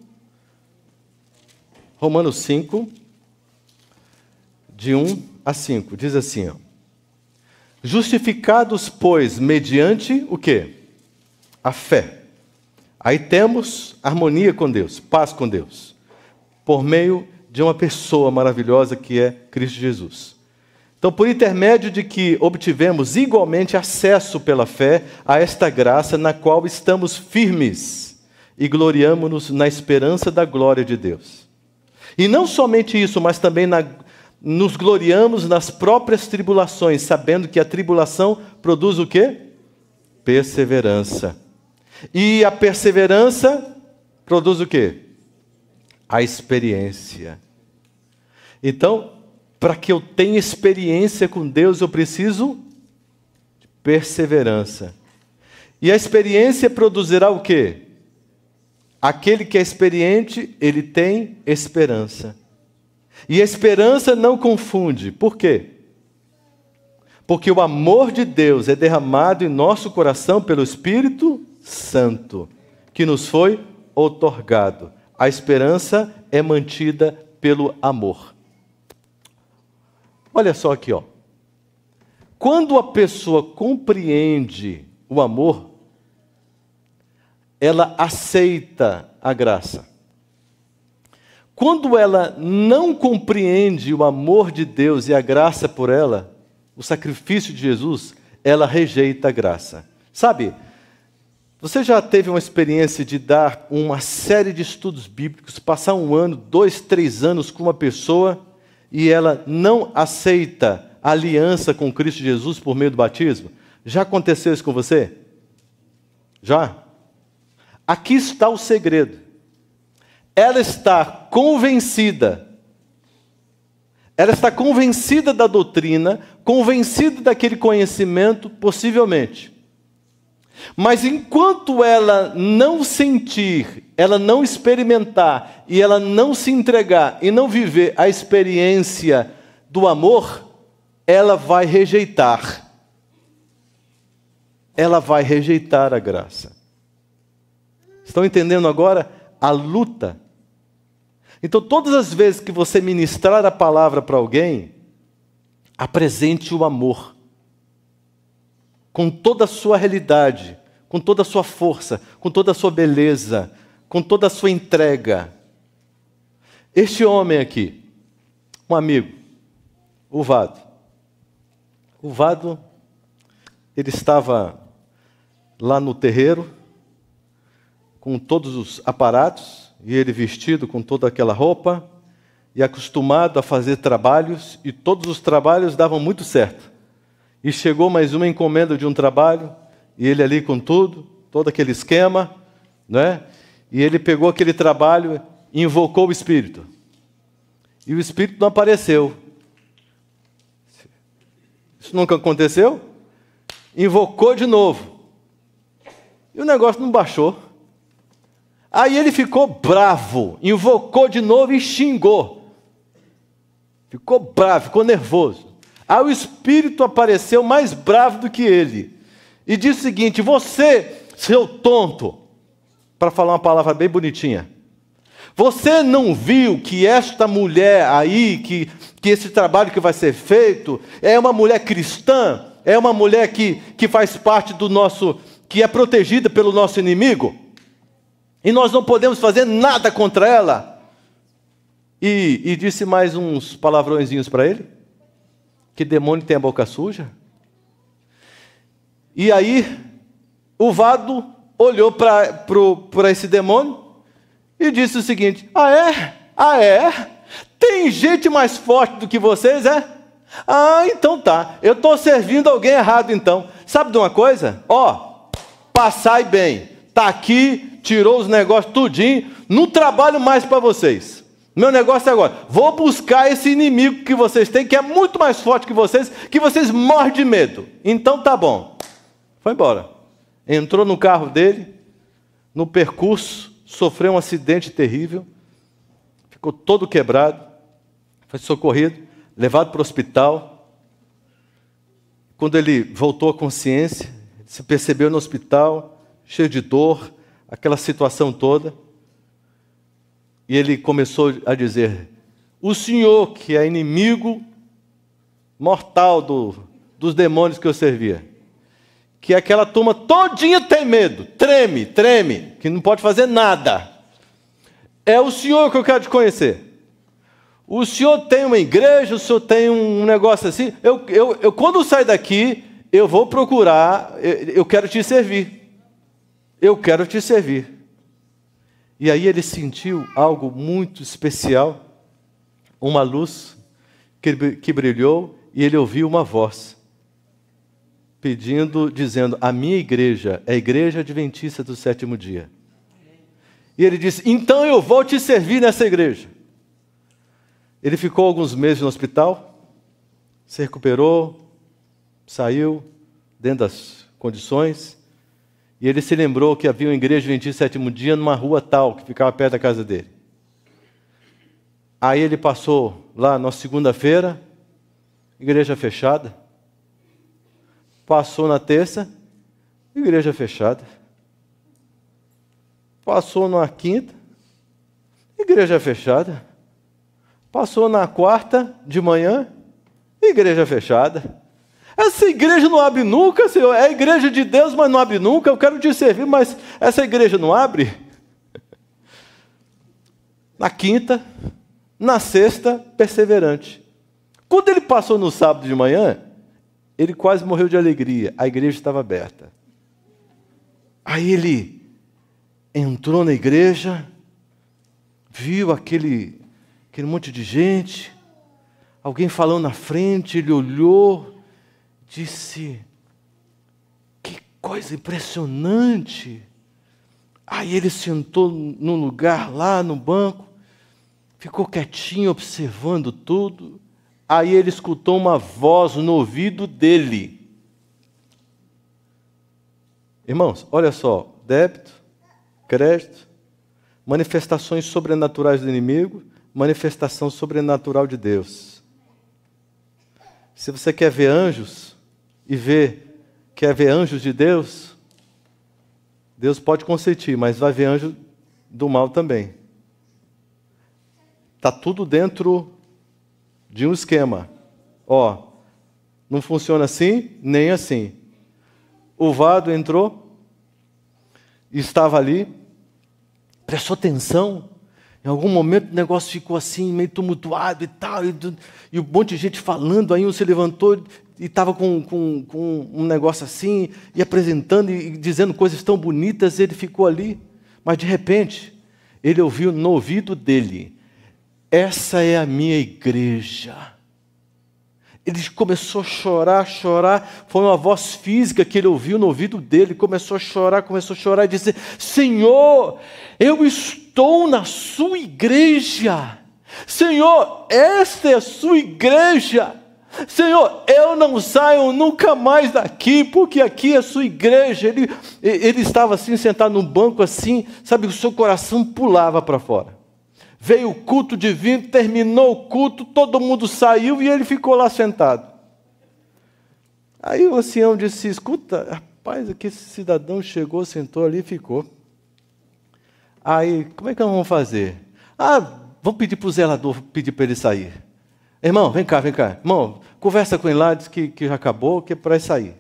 A: Romanos 5, de 1 a 5, diz assim, ó. Justificados, pois, mediante o quê? A fé. Aí temos harmonia com Deus, paz com Deus, por meio de uma pessoa maravilhosa que é Cristo Jesus. Então, por intermédio de que obtivemos igualmente acesso pela fé a esta graça na qual estamos firmes e gloriamo-nos na esperança da glória de Deus. E não somente isso, mas também nos gloriamos nas próprias tribulações, sabendo que a tribulação produz o quê? Perseverança. E a perseverança produz o quê? A experiência. Então, para que eu tenha experiência com Deus, eu preciso de perseverança. E a experiência produzirá o quê? Aquele que é experiente, ele tem esperança. E a esperança não confunde. Por quê? Porque o amor de Deus é derramado em nosso coração pelo Espírito Santo, que nos foi outorgado. A esperança é mantida pelo amor. Olha só aqui, ó. Quando a pessoa compreende o amor, ela aceita a graça. Quando ela não compreende o amor de Deus e a graça por ela, o sacrifício de Jesus, ela rejeita a graça. Sabe, você já teve uma experiência de dar uma série de estudos bíblicos, passar 1 ano, 2, 3 anos com uma pessoa e ela não aceita a aliança com Cristo Jesus por meio do batismo? Já aconteceu isso com você? Já? Aqui está o segredo. Ela está convencida da doutrina, convencida daquele conhecimento, possivelmente. Mas enquanto ela não sentir, ela não experimentar, e ela não se entregar, e não viver a experiência do amor, ela vai rejeitar. Ela vai rejeitar a graça. Estão entendendo agora a luta? Então, todas as vezes que você ministrar a palavra para alguém, Apresente o amor com toda a sua realidade, com toda a sua força, com toda a sua beleza, com toda a sua entrega. Este homem aqui, um amigo, o Vado. O Vado, ele estava lá no terreiro, com todos os aparatos, e ele vestido com toda aquela roupa, e acostumado a fazer trabalhos, e todos os trabalhos davam muito certo. E chegou mais uma encomenda de um trabalho, e ele ali com tudo, todo aquele esquema, né? E ele pegou aquele trabalho e invocou o Espírito. E o Espírito não apareceu. Isso nunca aconteceu? Invocou de novo. E o negócio não baixou. Aí ele ficou bravo, invocou de novo e xingou. Ficou bravo, ficou nervoso. Aí o Espírito apareceu mais bravo do que ele. E disse o seguinte: você, seu tonto, para falar uma palavra bem bonitinha, você não viu que esta mulher aí, que esse trabalho que vai ser feito, é uma mulher cristã? É uma mulher que faz parte do nosso, que é protegida pelo nosso inimigo? E nós não podemos fazer nada contra ela? E disse mais uns palavrõezinhos para ele. Que demônio tem a boca suja? E aí, o Vado olhou para esse demônio e disse o seguinte: ah é? Ah é? Tem gente mais forte do que vocês, é? Ah, então tá, eu estou servindo alguém errado então. Sabe de uma coisa? Ó, passai bem, tá aqui, tirou os negócios tudinho, não trabalho mais para vocês. Meu negócio é agora, vou buscar esse inimigo que vocês têm, que é muito mais forte que vocês morrem de medo. Então tá bom. Foi embora. Entrou no carro dele, no percurso, sofreu um acidente terrível, ficou todo quebrado, foi socorrido, levado para o hospital. Quando ele voltou à consciência, se percebeu no hospital, cheio de dor, aquela situação toda. E ele começou a dizer: o Senhor, que é inimigo mortal dos demônios que eu servia, que aquela turma todinha tem medo, treme, que não pode fazer nada, é o Senhor que eu quero te conhecer. O Senhor tem uma igreja, o Senhor tem um negócio assim, eu quando sair daqui, eu vou procurar, eu quero te servir. Eu quero te servir. E aí ele sentiu algo muito especial, uma luz que brilhou, e ele ouviu uma voz dizendo: a minha igreja é a Igreja Adventista do Sétimo Dia. E ele disse: então eu vou te servir nessa igreja. Ele ficou alguns meses no hospital, se recuperou, saiu dentro das condições. E ele se lembrou que havia uma igreja adventista do sétimo dia numa rua tal, que ficava perto da casa dele. Aí ele passou lá na segunda-feira, igreja fechada. Passou na terça, igreja fechada. Passou na quinta, igreja fechada. Passou na quarta de manhã, igreja fechada. Essa igreja não abre nunca, Senhor. É a igreja de Deus, mas não abre nunca. Eu quero te servir, mas essa igreja não abre. Na quinta, na sexta, perseverante. Quando ele passou no sábado de manhã, ele quase morreu de alegria. A igreja estava aberta. Aí ele entrou na igreja, viu aquele monte de gente, alguém falando na frente, ele olhou, disse: que coisa impressionante. Aí ele sentou num lugar lá no banco, ficou quietinho observando tudo. Aí ele escutou uma voz no ouvido dele. Irmãos, olha só: débito, crédito, manifestações sobrenaturais do inimigo, manifestação sobrenatural de Deus. Se você quer ver anjos, quer ver anjos de Deus, Deus pode consentir, mas vai ver anjo do mal também. Está tudo dentro de um esquema. Ó, Não funciona assim, nem assim. O Vado entrou, estava ali, prestou atenção. Em algum momento o negócio ficou assim, meio tumultuado e tal, e um monte de gente falando, aí um se levantou e estava com um negócio assim, e apresentando e dizendo coisas tão bonitas, e ele ficou ali. Mas de repente, ele ouviu no ouvido dele: essa é a minha igreja. Ele começou a chorar, foi uma voz física que ele ouviu no ouvido dele, começou a chorar e disse: Senhor, eu estou na sua igreja. Senhor, esta é a sua igreja. Senhor, eu não saio nunca mais daqui, porque aqui é a sua igreja. Ele estava assim, sentado num banco assim, sabe, o seu coração pulava para fora. Veio o culto divino, terminou o culto, todo mundo saiu e ele ficou lá sentado. Aí o ancião disse: escuta, rapaz, aqui esse cidadão chegou, sentou ali e ficou. Aí, como é que nós vamos fazer? Vamos pedir para o zelador, pedir para ele sair. Irmão, vem cá. Irmão, conversa com ele lá, diz que já acabou, que é para ele sair.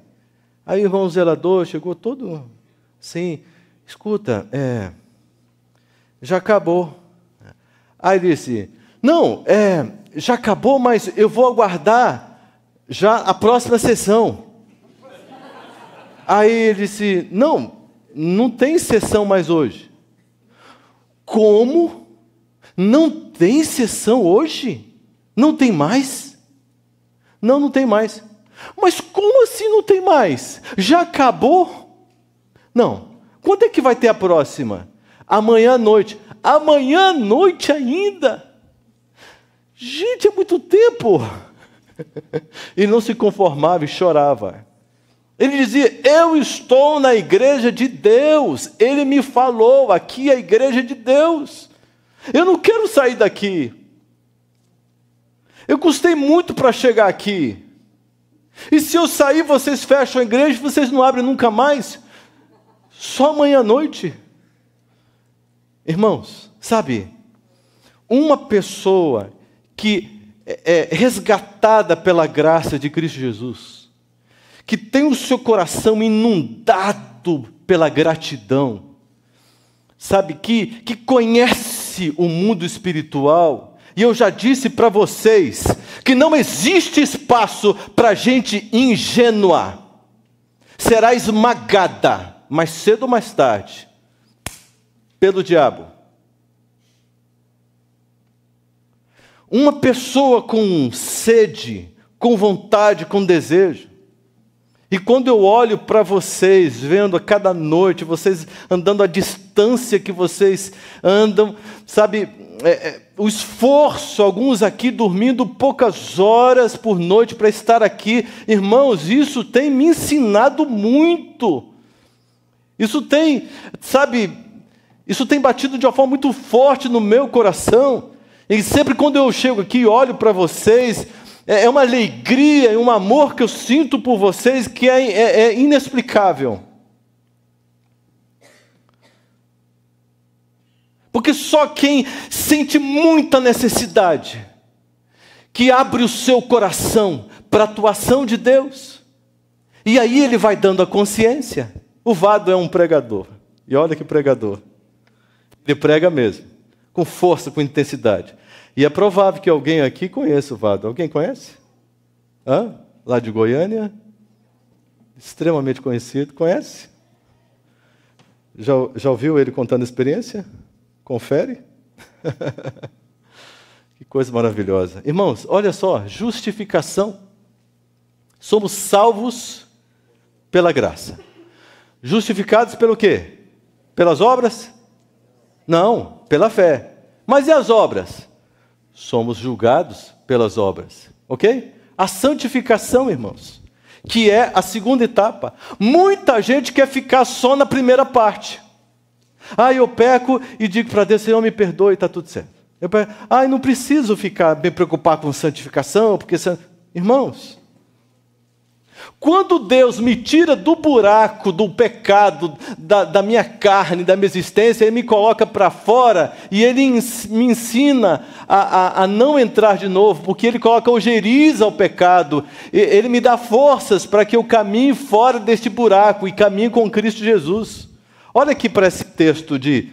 A: Aí o irmão zelador chegou todo assim: escuta, já acabou. Aí disse: não, já acabou, mas eu vou aguardar já a próxima sessão. Aí ele disse: não tem sessão mais hoje. Como? Não tem sessão hoje? Não tem mais? Não tem mais. Mas como assim não tem mais? Já acabou? Não. Quando é que vai ter a próxima? Amanhã à noite. Amanhã à noite ainda? Gente, é muito tempo. E não se conformava e chorava. Ele dizia: eu estou na igreja de Deus. Ele me falou, aqui é a igreja de Deus. Eu não quero sair daqui. Eu custei muito para chegar aqui. E se eu sair, vocês fecham a igreja, vocês não abrem nunca mais? Só amanhã à noite. Irmãos, sabe, uma pessoa que é resgatada pela graça de Cristo Jesus, que tem o seu coração inundado pela gratidão, sabe, que conhece o mundo espiritual, e eu já disse para vocês que não existe espaço para gente ingênua, será esmagada, mais cedo ou mais tarde, pelo diabo. Uma pessoa com sede, com vontade, com desejo. E quando eu olho para vocês, vendo a cada noite, vocês andando à distância que vocês andam, sabe, o esforço, alguns aqui dormindo poucas horas por noite para estar aqui, irmãos, isso tem me ensinado muito. Isso tem, sabe, isso tem batido de uma forma muito forte no meu coração. E sempre quando eu chego aqui e olho para vocês, é uma alegria e um amor que eu sinto por vocês que é inexplicável. Porque só quem sente muita necessidade, que abre o seu coração para a atuação de Deus, e aí ele vai dando a consciência. O Vado é um pregador, e olha que pregador. Ele prega mesmo, com força, com intensidade. E é provável que alguém aqui conheça o Vado. Alguém conhece? Lá de Goiânia? Extremamente conhecido. Conhece? Já ouviu ele contando experiência? Confere? Que coisa maravilhosa. Irmãos, olha só, justificação. Somos salvos pela graça. Justificados pelo quê? Pelas obras? Não, pela fé. Mas e as obras? Somos julgados pelas obras, ok? A santificação, irmãos, que é a segunda etapa. Muita gente quer ficar só na primeira parte. Eu peco e digo para Deus: Senhor, me perdoe, está tudo certo. Não preciso ficar bem preocupado com santificação, porque... Irmãos, Quando Deus me tira do buraco do pecado, da minha carne, da minha existência, Ele me coloca para fora e Ele me ensina a não entrar de novo, porque Ele coloca ojeriza ao pecado. Ele me dá forças para que eu caminhe fora deste buraco e caminhe com Cristo Jesus. Olha aqui para esse texto de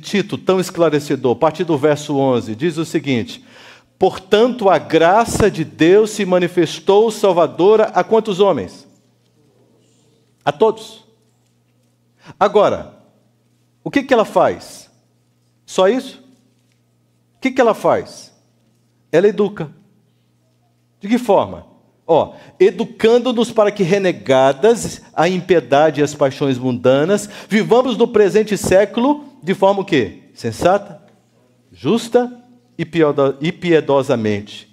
A: Tito, tão esclarecedor, a partir do verso 11, diz o seguinte: portanto, a graça de Deus se manifestou salvadora a quantos homens? A todos. Agora, o que ela faz? Só isso? O que ela faz? Ela educa. De que forma? Educando-nos para que, renegadas a impiedade e as paixões mundanas, vivamos no presente século de forma o quê? Sensata, justa e piedosamente.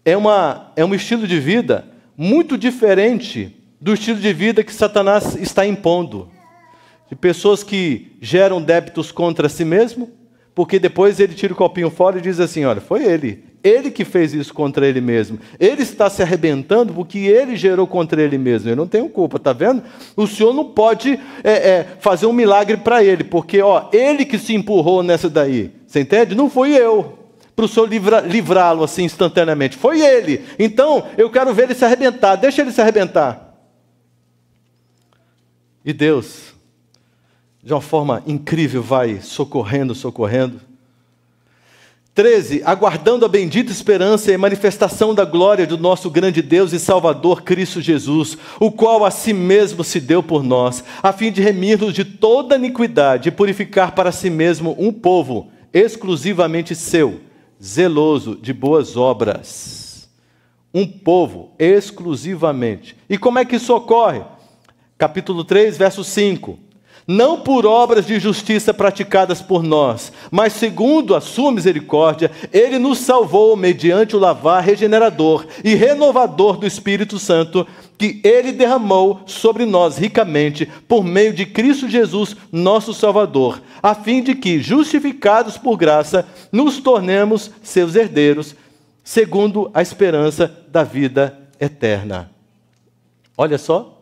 A: É um estilo de vida muito diferente do estilo de vida que Satanás está impondo. De pessoas que geram débitos contra si mesmo, porque depois ele tira o copinho fora e diz assim: olha, foi ele que fez isso contra ele mesmo. Ele está se arrebentando porque ele gerou contra ele mesmo. Eu não tenho culpa, está vendo? O Senhor não pode fazer um milagre para ele, porque ele que se empurrou nessa daí. Você entende? Não fui eu. Para o Senhor livrá-lo assim instantaneamente. Foi ele. Então, eu quero ver ele se arrebentar. Deixa ele se arrebentar. E Deus, de uma forma incrível, vai socorrendo. 13, aguardando a bendita esperança e manifestação da glória do nosso grande Deus e Salvador Cristo Jesus, o qual a si mesmo se deu por nós, a fim de remir-nos de toda iniquidade e purificar para si mesmo um povo exclusivamente seu, zeloso de boas obras. Um povo exclusivamente. E como é que isso ocorre? Capítulo 3, verso 5. Não por obras de justiça praticadas por nós, mas segundo a sua misericórdia, Ele nos salvou mediante o lavar regenerador e renovador do Espírito Santo, que Ele derramou sobre nós ricamente, por meio de Cristo Jesus, nosso Salvador, a fim de que, justificados por graça, nos tornemos seus herdeiros, segundo a esperança da vida eterna. Olha só.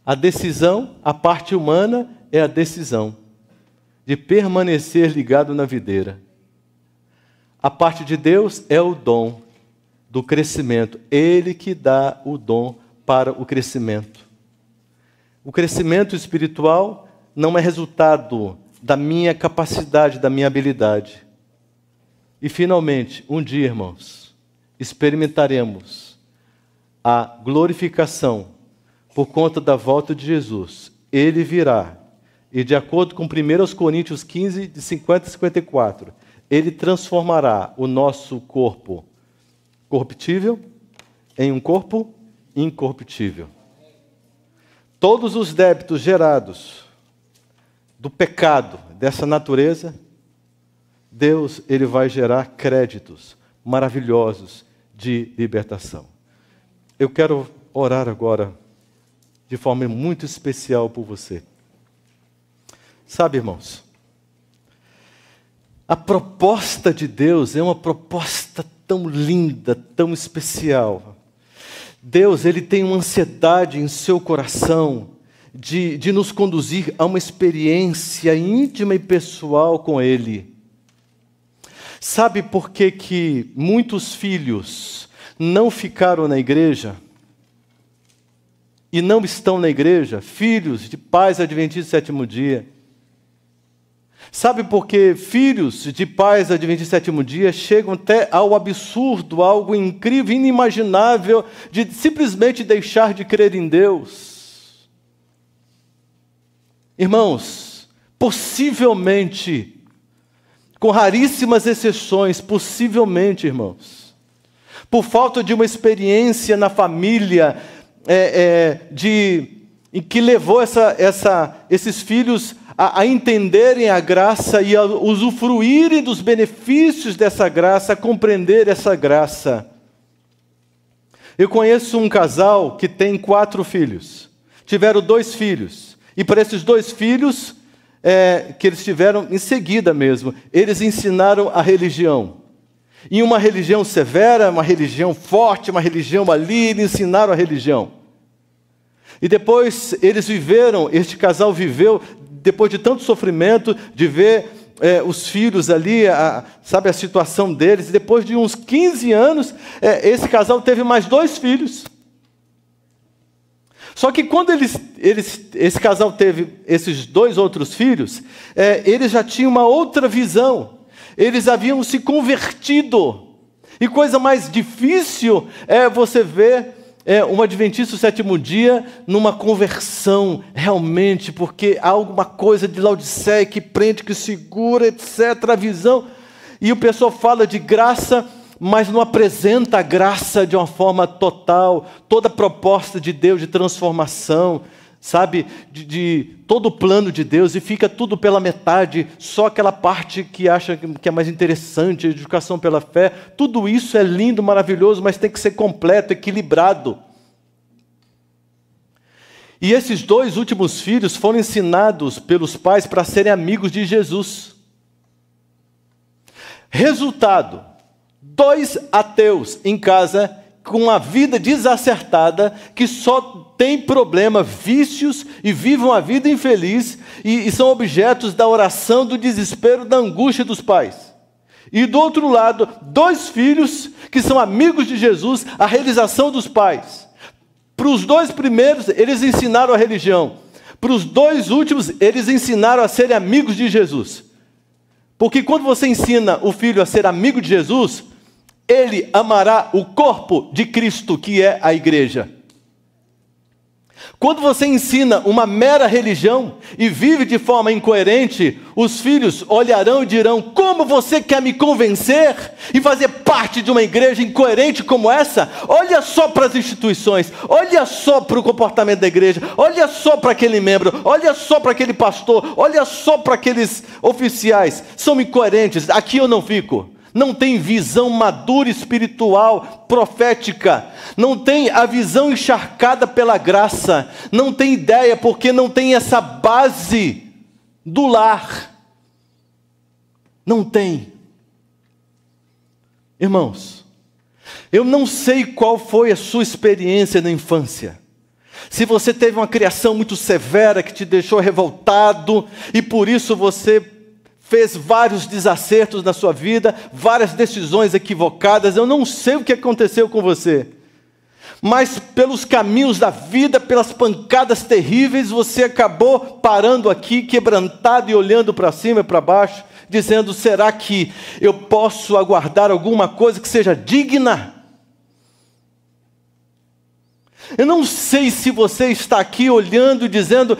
A: A decisão, a parte humana é a decisão de permanecer ligado na videira. A parte de Deus é o dom do crescimento. Ele que dá o dom para o crescimento. O crescimento espiritual não é resultado da minha capacidade, da minha habilidade. E finalmente, um dia, irmãos, experimentaremos a glorificação por conta da volta de Jesus. Ele virá, e de acordo com 1 Coríntios 15, de 50 a 54, Ele transformará o nosso corpo corruptível em um corpo incorruptível. Todos os débitos gerados do pecado dessa natureza, Deus, Ele vai gerar créditos maravilhosos de libertação. Eu quero orar agora de forma muito especial por você. Sabe, irmãos, a proposta de Deus é uma proposta tão linda, tão especial. Deus, Ele tem uma ansiedade em seu coração de nos conduzir a uma experiência íntima e pessoal com Ele. Sabe por que muitos filhos não ficaram na igreja? E não estão na igreja, filhos de pais adventistas do sétimo dia. Sabe por que filhos de pais adventistas do sétimo dia chegam até ao absurdo, algo incrível, inimaginável, de simplesmente deixar de crer em Deus? Irmãos, possivelmente, com raríssimas exceções, possivelmente, irmãos, por falta de uma experiência na família, em que levou esses filhos a entenderem a graça e a usufruírem dos benefícios dessa graça, a compreender essa graça. Eu conheço um casal que tem 4 filhos. Tiveram 2 filhos. E para esses 2 filhos, que eles tiveram em seguida mesmo, eles ensinaram a religião. em uma religião severa, uma religião forte, uma religião ali, eles ensinaram a religião. E depois este casal viveu, depois de tanto sofrimento, de ver os filhos ali, sabe a situação deles, e depois de uns 15 anos, esse casal teve mais 2 filhos. Só que quando esse casal teve esses 2 outros filhos, eles já tinham uma outra visão. Eles haviam se convertido. E coisa mais difícil é você ver um adventista do 7º dia numa conversão, realmente, porque há alguma coisa de Laodiceia que prende, que segura, etc., a visão. E o pessoal fala de graça, mas não apresenta a graça de uma forma total, toda a proposta de Deus de transformação, sabe, de todo o plano de Deus, e fica tudo pela metade, só aquela parte que acha que é mais interessante, a educação pela fé. Tudo isso é lindo, maravilhoso, mas tem que ser completo, equilibrado. E esses 2 últimos filhos foram ensinados pelos pais para serem amigos de Jesus. Resultado: 2 ateus em casa, com uma vida desacertada, que só tem problema, vícios, e vivem uma vida infeliz, e são objetos da oração, do desespero, da angústia dos pais. E do outro lado, 2 filhos que são amigos de Jesus, a realização dos pais. Para os 2 primeiros, eles ensinaram a religião. Para os 2 últimos, eles ensinaram a serem amigos de Jesus. Porque quando você ensina o filho a ser amigo de Jesus, ele amará o corpo de Cristo, que é a igreja. Quando você ensina uma mera religião e vive de forma incoerente, os filhos olharão e dirão: como você quer me convencer e fazer parte de uma igreja incoerente como essa? Olha só para as instituições, olha só para o comportamento da igreja, olha só para aquele membro, olha só para aquele pastor, olha só para aqueles oficiais, são incoerentes, aqui eu não fico. Não tem visão madura espiritual, profética, não tem a visão encharcada pela graça, não tem ideia, porque não tem essa base do lar. Não tem. Irmãos, eu não sei qual foi a sua experiência na infância. Se você teve uma criação muito severa que te deixou revoltado e por isso você fez vários desacertos na sua vida, várias decisões equivocadas, eu não sei o que aconteceu com você. Mas pelos caminhos da vida, pelas pancadas terríveis, você acabou parando aqui, quebrantado e olhando para cima e para baixo, dizendo: será que eu posso aguardar alguma coisa que seja digna? Eu não sei se você está aqui olhando e dizendo: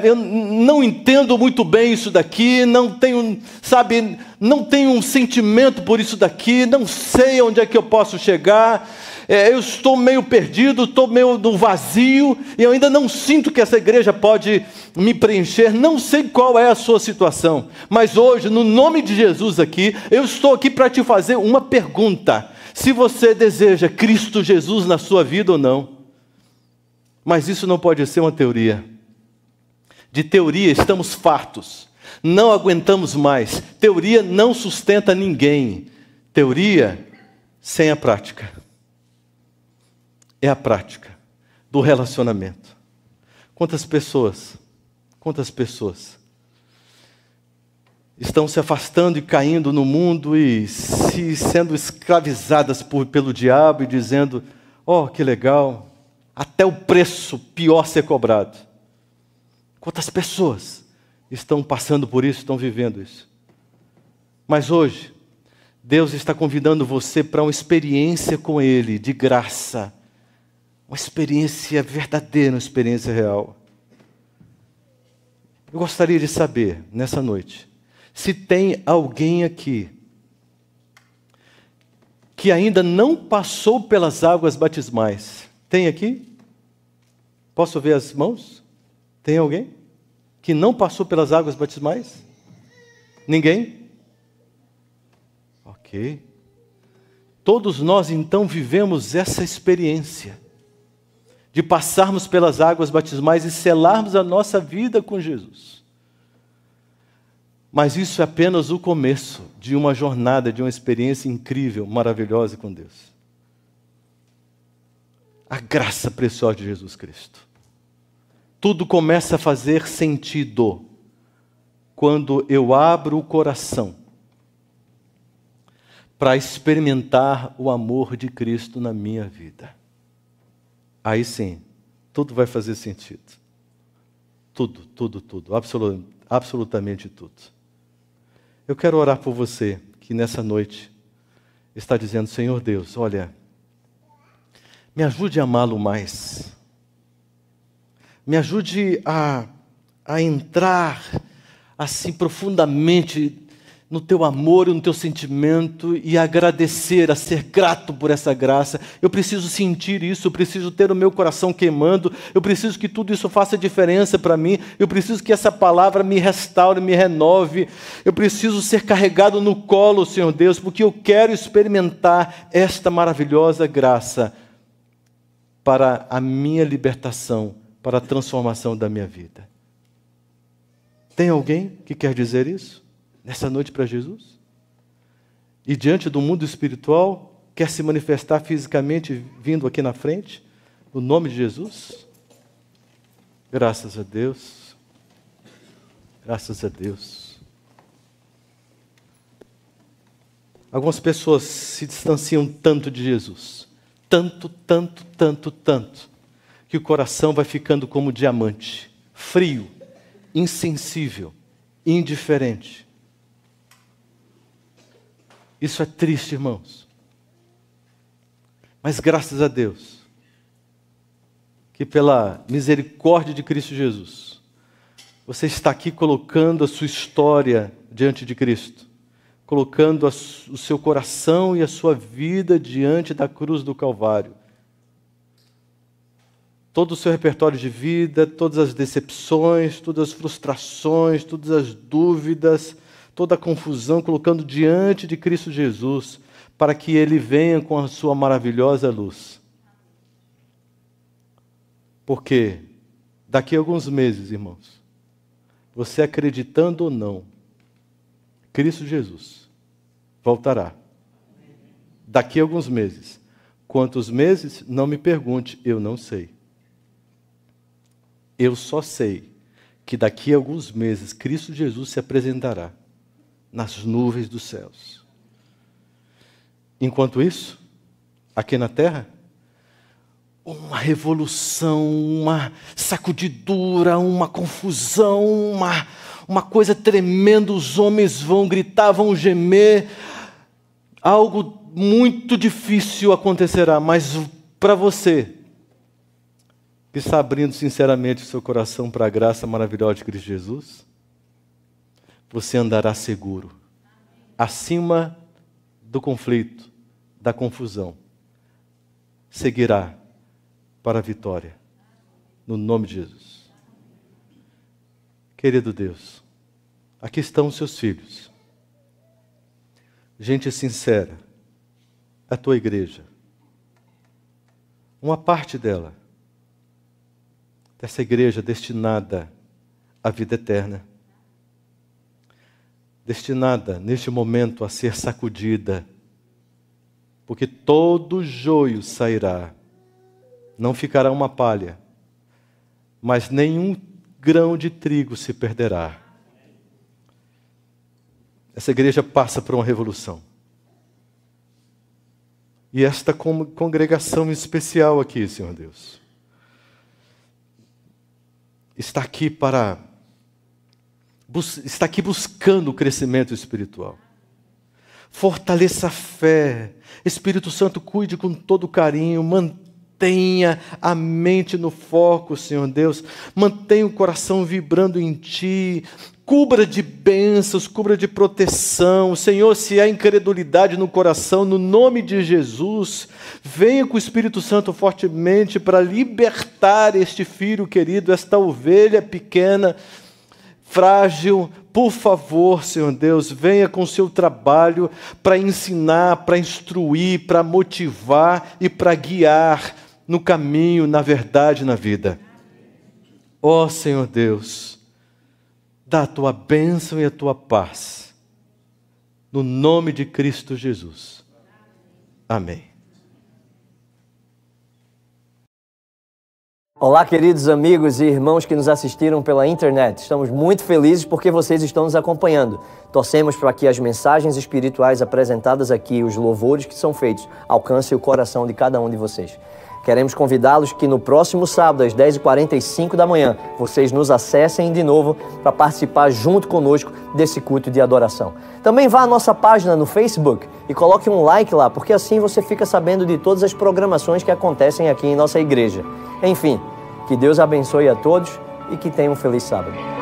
A: eu não entendo muito bem isso daqui, não tenho um sentimento por isso daqui, não sei onde é que eu posso chegar, eu estou meio perdido, estou meio no vazio, e eu ainda não sinto que essa igreja pode me preencher, não sei qual é a sua situação, mas hoje, no nome de Jesus aqui, eu estou aqui para te fazer uma pergunta: se você deseja Cristo Jesus na sua vida ou não. Mas isso não pode ser uma teoria. De teoria estamos fartos. Não aguentamos mais. Teoria não sustenta ninguém. Teoria sem a prática. É a prática do relacionamento. Quantas pessoas estão se afastando e caindo no mundo e sendo escravizadas pelo diabo e dizendo: oh, que legal, até o preço pior ser cobrado. Quantas pessoas estão passando por isso, estão vivendo isso? Mas hoje, Deus está convidando você para uma experiência com Ele, de graça. Uma experiência verdadeira, uma experiência real. Eu gostaria de saber, nessa noite, se tem alguém aqui que ainda não passou pelas águas batismais. Tem aqui? Posso ver as mãos? Tem alguém que não passou pelas águas batismais? Ninguém? Ok. Todos nós então vivemos essa experiência de passarmos pelas águas batismais e selarmos a nossa vida com Jesus. Mas isso é apenas o começo de uma jornada, de uma experiência incrível, maravilhosa com Deus. A graça preciosa de Jesus Cristo. Tudo começa a fazer sentido quando eu abro o coração para experimentar o amor de Cristo na minha vida. Aí sim, tudo vai fazer sentido. Tudo, absolutamente tudo. Eu quero orar por você que nessa noite está dizendo: Senhor Deus, olha, me ajude a amá-lo mais. Me ajude a entrar assim profundamente no teu amor e no teu sentimento e agradecer, a ser grato por essa graça. Eu preciso sentir isso, eu preciso ter o meu coração queimando, eu preciso que tudo isso faça diferença para mim, eu preciso que essa palavra me restaure, me renove, eu preciso ser carregado no colo, Senhor Deus, porque eu quero experimentar esta maravilhosa graça para a minha libertação, para a transformação da minha vida. Tem alguém que quer dizer isso nessa noite para Jesus? E diante do mundo espiritual, quer se manifestar fisicamente vindo aqui na frente, no nome de Jesus? Graças a Deus. Graças a Deus. Algumas pessoas se distanciam tanto de Jesus. Tanto, que o coração vai ficando como diamante, frio, insensível, indiferente. Isso é triste, irmãos. Mas graças a Deus, que pela misericórdia de Cristo Jesus, você está aqui colocando a sua história diante de Cristo, colocando o seu coração e a sua vida diante da cruz do Calvário. Todo o seu repertório de vida, todas as decepções, todas as frustrações, todas as dúvidas, toda a confusão, colocando diante de Cristo Jesus, para que Ele venha com a sua maravilhosa luz. Porque daqui a alguns meses, irmãos, você acreditando ou não, Cristo Jesus voltará. Daqui a alguns meses. Quantos meses? Não me pergunte, eu não sei. Eu só sei que daqui a alguns meses Cristo Jesus se apresentará nas nuvens dos céus. Enquanto isso, aqui na terra, uma revolução, uma sacudidura, uma confusão, uma coisa tremenda, os homens vão gritar, vão gemer, algo muito difícil acontecerá, mas para você, que está abrindo sinceramente o seu coração para a graça maravilhosa de Cristo Jesus, você andará seguro, acima do conflito, da confusão, seguirá para a vitória, no nome de Jesus. Querido Deus, aqui estão os seus filhos, gente sincera, a tua igreja, uma parte dela, dessa igreja destinada à vida eterna, destinada neste momento a ser sacudida, porque todo joio sairá, não ficará uma palha, mas nenhum grão de trigo se perderá. Essa igreja passa por uma revolução. E esta congregação especial aqui, Senhor Deus, está aqui buscando o crescimento espiritual. Fortaleça a fé. Espírito Santo, cuide com todo carinho, mantenha a mente no foco, Senhor Deus. Mantenha o coração vibrando em Ti. Cubra de bênçãos, cubra de proteção. Senhor, se há incredulidade no coração, no nome de Jesus, venha com o Espírito Santo fortemente para libertar este filho querido, esta ovelha pequena, frágil. Por favor, Senhor Deus, venha com o seu trabalho para ensinar, para instruir, para motivar e para guiar no caminho, na verdade, na vida. Ó Senhor Deus, dá a tua bênção e a tua paz. No nome de Cristo Jesus. Amém.
B: Olá, queridos amigos e irmãos que nos assistiram pela internet. Estamos muito felizes porque vocês estão nos acompanhando. Torcemos para que as mensagens espirituais apresentadas aqui, os louvores que são feitos, alcancem o coração de cada um de vocês. Queremos convidá-los que no próximo sábado, às 10h45 da manhã, vocês nos acessem de novo para participar junto conosco desse culto de adoração. Também vá à nossa página no Facebook e coloque um like lá, porque assim você fica sabendo de todas as programações que acontecem aqui em nossa igreja. Enfim, que Deus abençoe a todos e que tenham um feliz sábado.